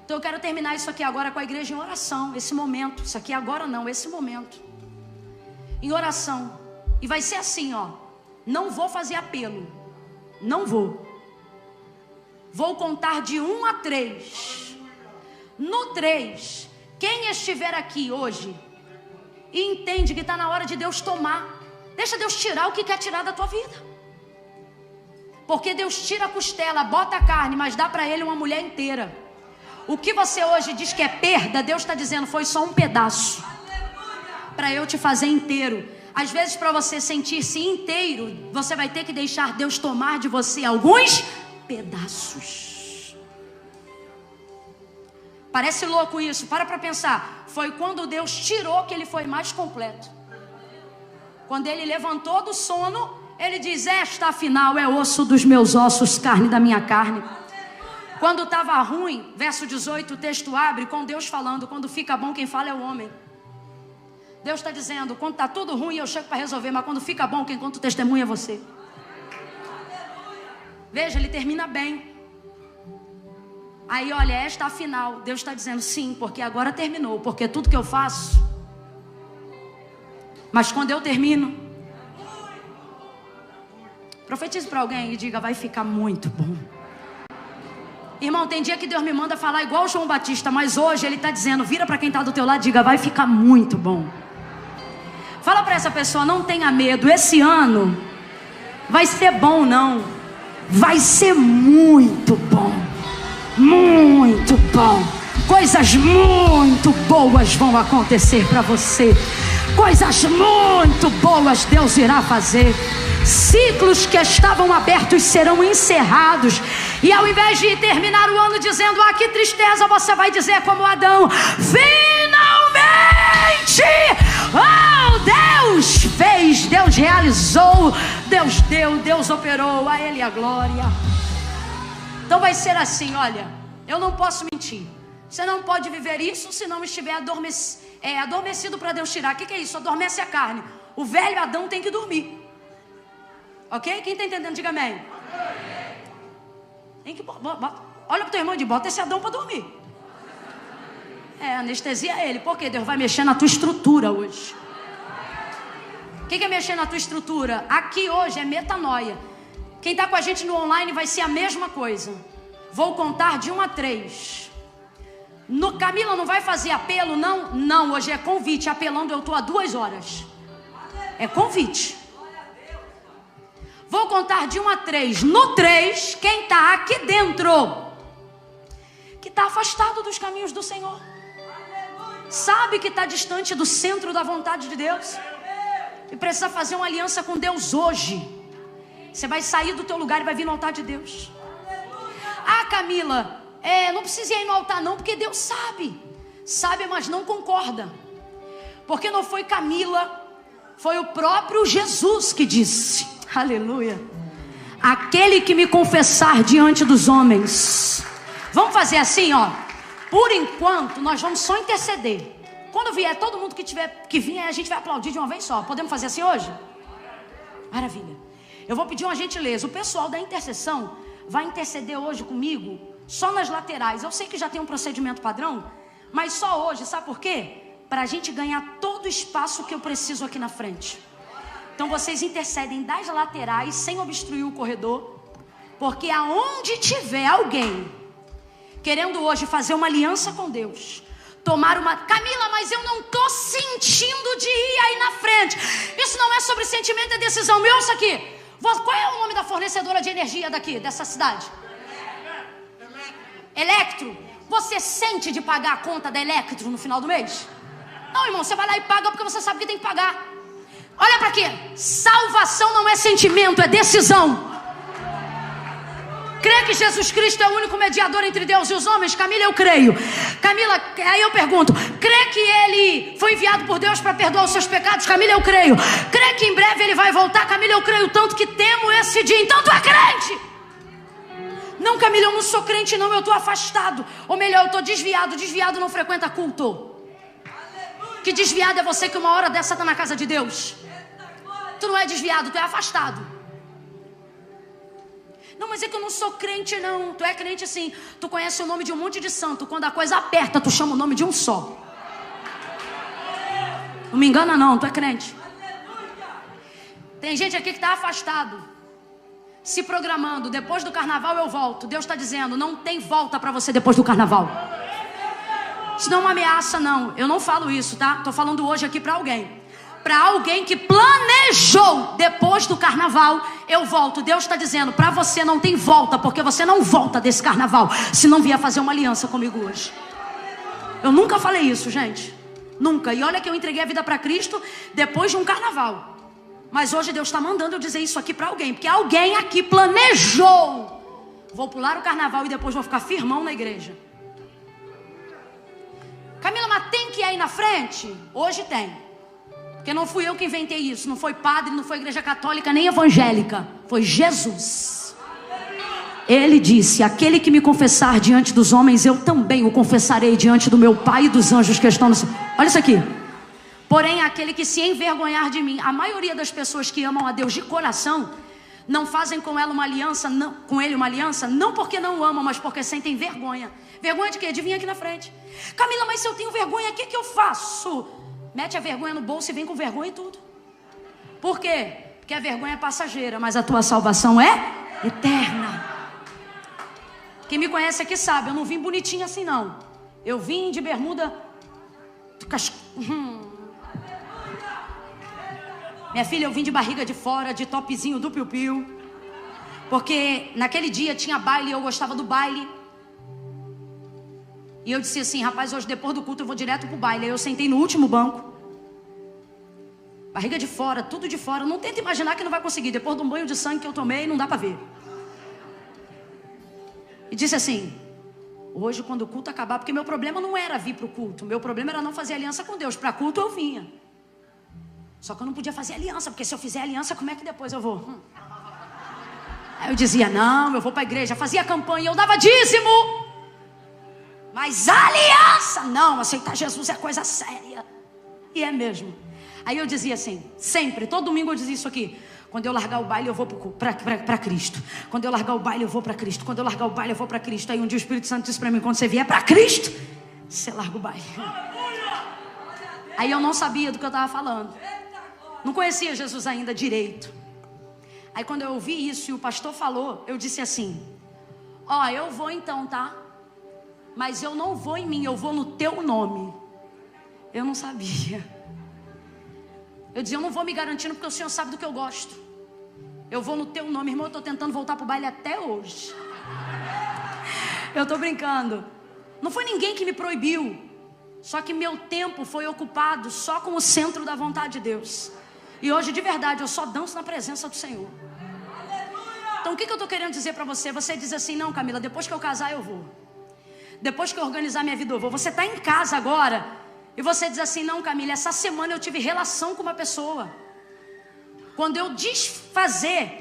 Então eu quero terminar isso aqui agora com a igreja em oração. Esse momento, isso aqui agora não, esse momento. Em oração. E vai ser assim, ó. Não vou fazer apelo. Não vou. Vou contar de 1 a 3. No 3, quem estiver aqui hoje e entende que está na hora de Deus tomar, deixa Deus tirar o que quer tirar da tua vida. Porque Deus tira a costela, bota a carne, mas dá para ele uma mulher inteira. O que você hoje diz que é perda, Deus está dizendo, foi só um pedaço. Para eu te fazer inteiro. Às vezes, para você sentir-se inteiro, você vai ter que deixar Deus tomar de você alguns pedaços. Parece louco isso, para pensar. Foi quando Deus tirou que ele foi mais completo. Quando ele levantou do sono, ele diz, esta afinal é osso dos meus ossos, carne da minha carne. Quando estava ruim, verso 18, o texto abre com Deus falando, quando fica bom quem fala é o homem. Deus está dizendo, quando está tudo ruim eu chego para resolver, mas quando fica bom quem conta o testemunho é você. Veja, ele termina bem. Aí olha, esta afinal, Deus está dizendo sim, porque agora terminou, porque tudo que eu faço, mas quando eu termino, profetize para alguém e diga, vai ficar muito bom. Irmão, tem dia que Deus me manda falar igual o João Batista, mas hoje ele está dizendo, vira para quem está do teu lado e diga, vai ficar muito bom. Fala para essa pessoa, não tenha medo, esse ano vai ser bom não, vai ser muito bom, muito bom. Coisas muito boas vão acontecer para você, coisas muito boas Deus irá fazer. Ciclos que estavam abertos serão encerrados. E ao invés de terminar o ano dizendo, ah, que tristeza, você vai dizer como Adão, finalmente, oh, Deus fez, Deus realizou, Deus deu, Deus operou, a Ele a glória. Então vai ser assim, olha, eu não posso mentir. Você não pode viver isso se não estiver adormecido para Deus tirar. O que é isso? Adormece a carne. O velho Adão tem que dormir. Ok? Quem está entendendo, diga amém. Tem que, olha para o teu irmão e diz, bota esse Adão para dormir. Anestesia ele. Por quê? Deus vai mexer na tua estrutura hoje. O que é mexer na tua estrutura? Aqui hoje é metanoia. Quem está com a gente no online vai ser a mesma coisa. Vou contar de 1 a 3. Camila não vai fazer apelo, não? Não, hoje é convite. Apelando eu estou há 2 horas. É convite. Vou contar de 1 a 3. No 3, quem está aqui dentro, que está afastado dos caminhos do Senhor, sabe que está distante do centro da vontade de Deus e precisa fazer uma aliança com Deus hoje. Você vai sair do teu lugar e vai vir no altar de Deus. Ah, Camila, não precisa ir no altar não, porque Deus sabe. Sabe, mas não concorda. Porque não foi Camila, foi o próprio Jesus que disse, aleluia, aquele que me confessar diante dos homens. Vamos fazer assim, ó. Por enquanto, nós vamos só interceder. Quando vier todo mundo que vier, a gente vai aplaudir de uma vez só. Podemos fazer assim hoje? Maravilha. Eu vou pedir uma gentileza. O pessoal da intercessão vai interceder hoje comigo só nas laterais. Eu sei que já tem um procedimento padrão, mas só hoje, sabe por quê? Para a gente ganhar todo o espaço que eu preciso aqui na frente. Então vocês intercedem das laterais sem obstruir o corredor, porque aonde tiver alguém querendo hoje fazer uma aliança com Deus, tomar uma... Camila, mas eu não estou sentindo de ir aí na frente. Isso não é sobre sentimento, é decisão. Me ouça aqui. Qual é o nome da fornecedora de energia daqui, dessa cidade? Electro. Você sente de pagar a conta da Electro no final do mês? Não, irmão, você vai lá e paga porque você sabe que tem que pagar. Olha para aqui. Salvação não é sentimento, é decisão. Crê que Jesus Cristo é o único mediador entre Deus e os homens? Camila, eu creio. Camila, aí eu pergunto, crê que Ele foi enviado por Deus para perdoar os seus pecados? Camila, eu creio. Crê que em breve Ele vai voltar? Camila, eu creio tanto que temo esse dia. Então tu é crente? Não, Camila, eu não sou crente não, eu estou afastado. Ou melhor, eu estou desviado. Desviado não frequenta culto. Que desviado é você que uma hora dessa está na casa de Deus? Tu não é desviado, tu é afastado. Não, mas é que eu não sou crente não. Tu é crente sim. Tu conhece o nome de um monte de santo. Quando a coisa aperta, tu chama o nome de um só. Não me engana não, tu é crente. Tem gente aqui que está afastado, se programando, depois do carnaval eu volto. Deus está dizendo, não tem volta para você depois do carnaval. Isso não é uma ameaça não. Eu não falo isso, tá? Estou falando hoje aqui para alguém. Para alguém que planejou depois do carnaval eu volto. Deus está dizendo, para você não tem volta, porque você não volta desse carnaval se não vier fazer uma aliança comigo hoje. Eu nunca falei isso, gente. Nunca. E olha que eu entreguei a vida para Cristo depois de um carnaval. Mas hoje Deus está mandando eu dizer isso aqui para alguém, porque alguém aqui planejou. Vou pular o carnaval e depois vou ficar firmão na igreja. Camila, mas tem que ir aí na frente? Hoje tem. Porque não fui eu que inventei isso. Não foi padre, não foi igreja católica, nem evangélica. Foi Jesus. Ele disse, aquele que me confessar diante dos homens, eu também o confessarei diante do meu Pai e dos anjos que estão no céu. Olha isso aqui. Porém, aquele que se envergonhar de mim, a maioria das pessoas que amam a Deus de coração, não fazem com ela uma aliança, não, com ele uma aliança, não porque não o amam, mas porque sentem vergonha. Vergonha de quê? De vir aqui na frente. Camila, mas se eu tenho vergonha, o que eu faço? Mete a vergonha no bolso e vem com vergonha e tudo. Por quê? Porque a vergonha é passageira, mas a tua salvação é eterna. Quem me conhece aqui sabe, eu não vim bonitinha assim não. Eu vim de bermuda. Minha filha, eu vim de barriga de fora, de topzinho do piu-piu. Porque naquele dia tinha baile e eu gostava do baile. E eu disse assim, rapaz, hoje depois do culto eu vou direto pro baile. Aí eu sentei no último banco. Barriga de fora, tudo de fora. Não tenta imaginar que não vai conseguir. Depois de um banho de sangue que eu tomei, não dá pra ver. E disse assim, hoje quando o culto acabar, porque meu problema não era vir pro culto. Meu problema era não fazer aliança com Deus. Pra culto eu vinha. Só que eu não podia fazer aliança, porque se eu fizer aliança, como é que depois eu vou? Aí eu dizia, não, eu vou pra igreja. Fazia campanha, eu dava dízimo. Mas aliança, não, aceitar Jesus é coisa séria. E é mesmo. Aí eu dizia assim, sempre, todo domingo eu dizia isso aqui. Quando eu largar o baile eu vou para Cristo. Quando eu largar o baile eu vou para Cristo. Quando eu largar o baile eu vou para Cristo. Aí um dia o Espírito Santo disse para mim, quando você vier para Cristo, você larga o baile. Aí eu não sabia do que eu estava falando. Não conhecia Jesus ainda direito. Aí quando eu ouvi isso e o pastor falou, eu disse assim, ó, eu vou então, tá? Mas eu não vou em mim, eu vou no teu nome. Eu não sabia. Eu dizia, eu não vou me garantindo porque o Senhor sabe do que eu gosto. Eu vou no teu nome, irmão, eu estou tentando voltar para o baile até hoje. Eu estou brincando. Não foi ninguém que me proibiu. Só que meu tempo foi ocupado só com o centro da vontade de Deus. E hoje, de verdade, eu só danço na presença do Senhor. Então, o que eu estou querendo dizer para você? Você diz assim, não, Camila, depois que eu casar, eu vou. Depois que eu organizar minha vida, eu vou. Você está em casa agora e você diz assim, não, Camila, essa semana eu tive relação com uma pessoa. Quando eu desfizer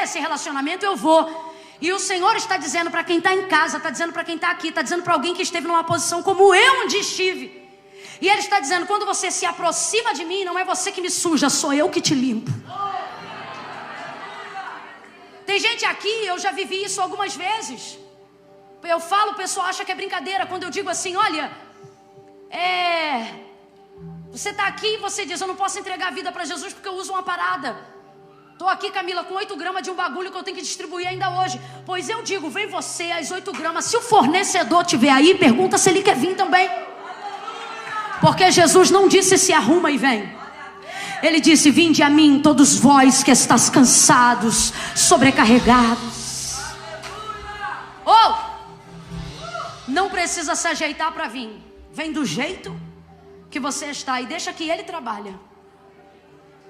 esse relacionamento, eu vou. E o Senhor está dizendo para quem está em casa, está dizendo para quem está aqui, está dizendo para alguém que esteve numa posição como eu um dia estive. E Ele está dizendo, quando você se aproxima de mim, não é você que me suja, sou eu que te limpo. Tem gente aqui, eu já vivi isso algumas vezes. Eu falo, o pessoal acha que é brincadeira. Quando eu digo assim, olha, você está aqui e você diz, eu não posso entregar a vida para Jesus porque eu uso uma parada. Estou aqui, Camila, com 8 gramas de um bagulho que eu tenho que distribuir ainda hoje. Pois eu digo, vem você, as 8 gramas. Se o fornecedor estiver aí, pergunta se ele quer vir também. Porque Jesus não disse se arruma e vem. Ele disse, vinde a mim todos vós que estáis cansados, sobrecarregados. Não precisa se ajeitar para vir. Vem do jeito que você está e deixa que Ele trabalhe.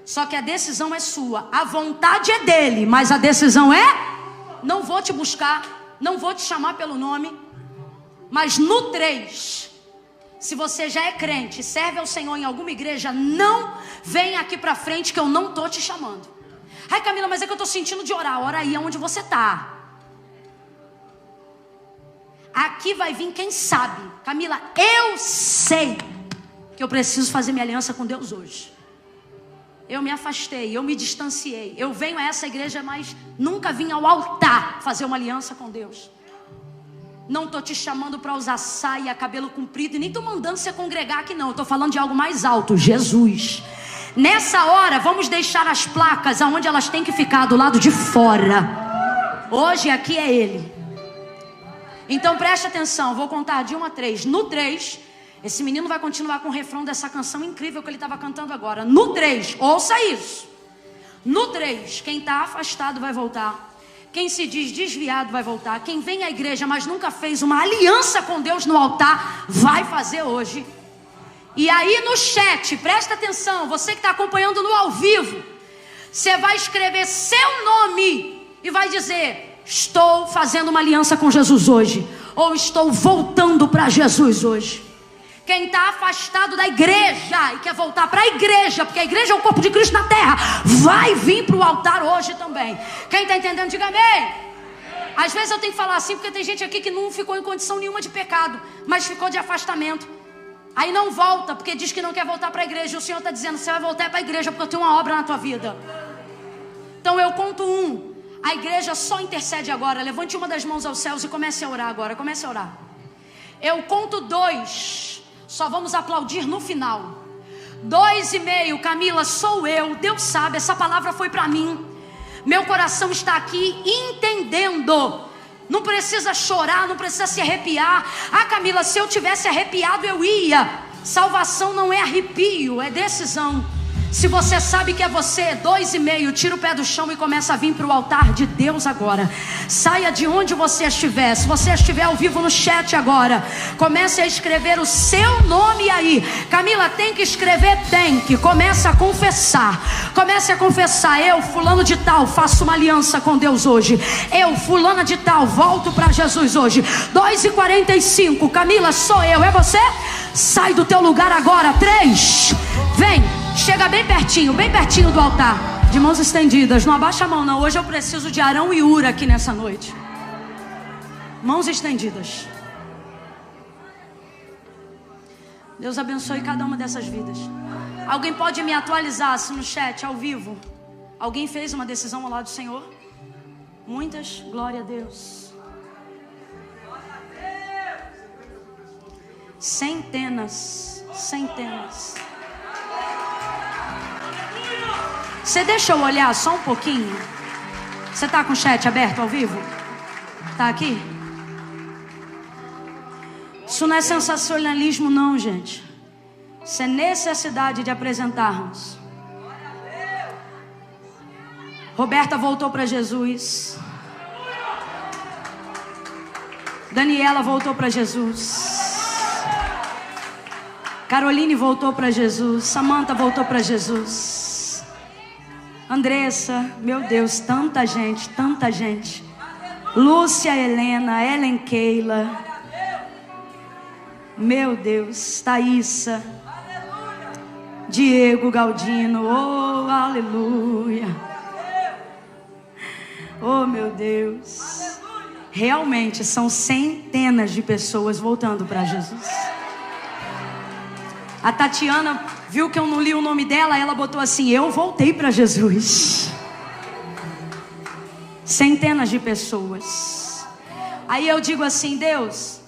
Só que a decisão é sua. A vontade é dele, mas a decisão é, não vou te buscar, não vou te chamar pelo nome. Mas no 3, se você já é crente, serve ao Senhor em alguma igreja, não vem aqui pra frente que eu não tô te chamando. Ai, Camila, mas é que eu tô sentindo de orar. Ora aí onde você tá. Aqui vai vir quem sabe. Camila, eu sei que eu preciso fazer minha aliança com Deus hoje. Eu me afastei, eu me distanciei. Eu venho a essa igreja, mas nunca vim ao altar fazer uma aliança com Deus. Não estou te chamando para usar saia, cabelo comprido, e nem estou mandando você congregar aqui não. Estou falando de algo mais alto, Jesus. Nessa hora, vamos deixar as placas aonde elas têm que ficar, do lado de fora. Hoje aqui é Ele. Então preste atenção, vou contar de 1 a 3. No 3, esse menino vai continuar com o refrão dessa canção incrível que ele estava cantando agora. No 3, ouça isso. No 3, quem está afastado vai voltar. Quem se diz desviado vai voltar. Quem vem à igreja, mas nunca fez uma aliança com Deus no altar, vai fazer hoje. E aí no chat, presta atenção, você que está acompanhando no ao vivo, você vai escrever seu nome e vai dizer: estou fazendo uma aliança com Jesus hoje, ou estou voltando para Jesus hoje. Quem está afastado da igreja e quer voltar para a igreja, porque a igreja é o corpo de Cristo na terra, vai vir para o altar hoje também. Quem está entendendo, diga amém. Às vezes eu tenho que falar assim, porque tem gente aqui que não ficou em condição nenhuma de pecado, mas ficou de afastamento. Aí não volta, porque diz que não quer voltar para a igreja. E o Senhor está dizendo: você vai voltar para a igreja, porque eu tenho uma obra na tua vida. Então eu conto 1. A igreja só intercede agora. Levante uma das mãos aos céus e comece a orar agora. Comece a orar. Eu conto 2. Só vamos aplaudir no final. 2,5. Camila, sou eu. Deus sabe, essa palavra foi para mim. Meu coração está aqui entendendo. Não precisa chorar, não precisa se arrepiar. Ah, Camila, se eu tivesse arrepiado eu ia. Salvação não é arrepio, é decisão. Se você sabe que é você, 2,5, tira o pé do chão e começa a vir para o altar de Deus agora. Saia de onde você estiver. Se você estiver ao vivo no chat agora, comece a escrever o seu nome aí. Camila, tem que escrever? Tem que. Comece a confessar. Comece a confessar: eu, fulano de tal, faço uma aliança com Deus hoje. Eu, fulana de tal, volto para Jesus hoje. 2,45. Camila, sou eu. É você? Sai do teu lugar agora. 3. Vem. Chega bem pertinho do altar. De mãos estendidas, não abaixa a mão não. Hoje eu preciso de Arão e Ura aqui nessa noite. Mãos estendidas. Deus abençoe cada uma dessas vidas. Alguém pode me atualizar se no chat, ao vivo, alguém fez uma decisão ao lado do Senhor? Muitas, glória a Deus. Centenas. Você deixa eu olhar só um pouquinho? Você está com o chat aberto ao vivo? Está aqui? Isso não é sensacionalismo não, gente. Isso é necessidade de apresentarmos. Roberta voltou para Jesus. Daniela voltou para Jesus. Caroline voltou para Jesus. Samanta voltou para Jesus. Andressa, meu Deus, tanta gente. Lúcia, Helena, Ellen Keila, meu Deus, Thaísa, Diego Galdino, oh, aleluia, oh, meu Deus, realmente são centenas de pessoas voltando para Jesus. A Tatiana viu que eu não li o nome dela, ela botou assim: eu voltei para Jesus. Centenas de pessoas. Aí eu digo assim: Deus,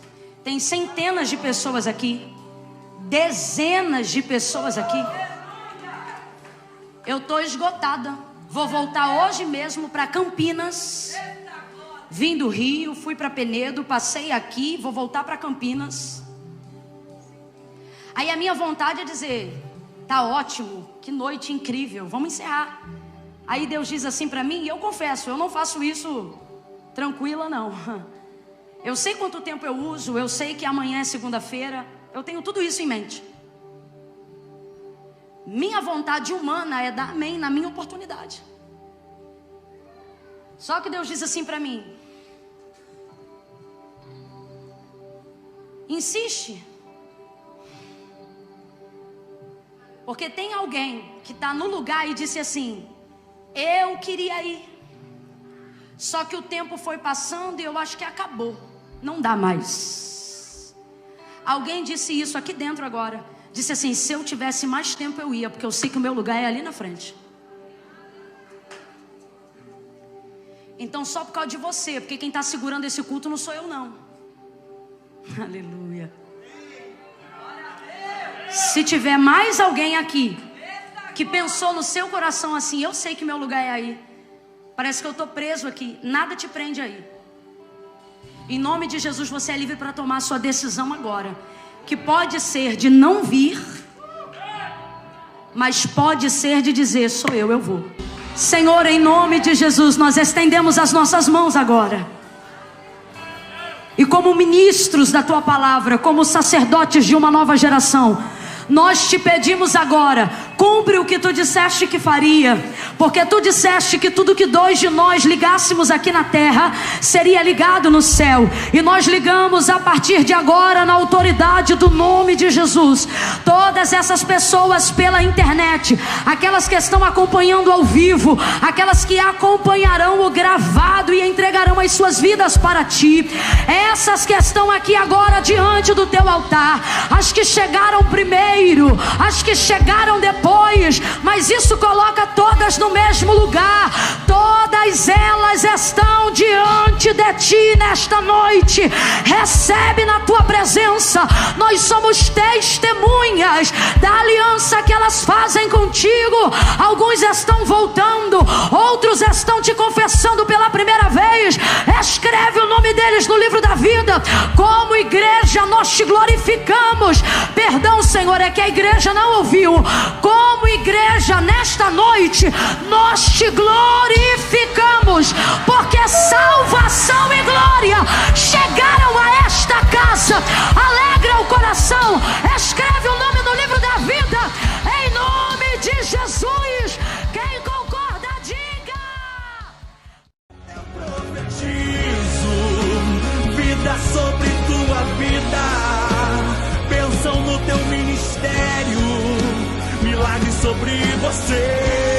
tem centenas de pessoas aqui, dezenas de pessoas aqui. Eu estou esgotada. Vou voltar hoje mesmo para Campinas. Vim do Rio, fui para Penedo, passei aqui, vou voltar para Campinas. Aí a minha vontade é dizer: tá ótimo, que noite incrível, vamos encerrar. Aí Deus diz assim para mim, e eu confesso, eu não faço isso tranquila não. Eu sei quanto tempo eu uso, eu sei que amanhã é segunda-feira, eu tenho tudo isso em mente. Minha vontade humana é dar amém na minha oportunidade. Só que Deus diz assim para mim: insiste. Porque tem alguém que está no lugar e disse assim: eu queria ir, só que o tempo foi passando e eu acho que acabou, não dá mais. Alguém disse isso aqui dentro agora. Disse assim: se eu tivesse mais tempo eu ia, porque eu sei que o meu lugar é ali na frente. Então só por causa de você, porque quem está segurando esse culto não sou eu não. Aleluia. Se tiver mais alguém aqui que pensou no seu coração assim: eu sei que meu lugar é aí, parece que eu estou preso aqui, nada te prende aí. Em nome de Jesus, você é livre para tomar a sua decisão agora, que pode ser de não vir, mas pode ser de dizer: sou eu vou. Senhor, em nome de Jesus, nós estendemos as nossas mãos agora. E como ministros da Tua palavra, como sacerdotes de uma nova geração, nós te pedimos agora, cumpre o que Tu disseste que faria, porque Tu disseste que tudo que dois de nós ligássemos aqui na terra, seria ligado no céu. E nós ligamos a partir de agora, na autoridade do nome de Jesus, todas essas pessoas pela internet, aquelas que estão acompanhando ao vivo, aquelas que acompanharão o gravado e entregarão as suas vidas para Ti, essas que estão aqui agora diante do Teu altar, as que chegaram primeiro, as que chegaram depois, mas isso coloca todas no mesmo lugar. Todas elas estão diante de Ti nesta noite. Recebe na Tua presença. Nós somos testemunhas da aliança que elas fazem contigo. Alguns estão voltando, outros estão Te confessando pela primeira vez. Escreve o nome deles no livro da vida. Como igreja nós Te glorificamos. Perdão, Senhor, é que a igreja não ouviu. Como igreja nesta noite nós Te glorificamos, porque salvação e glória chegaram a esta casa. Alegra o coração. Escreve o nome no livro da vida, em nome de Jesus. Quem concorda, diga. Eu profetizo vida sobre tua vida, bênção no teu ministério, milagre sobre você.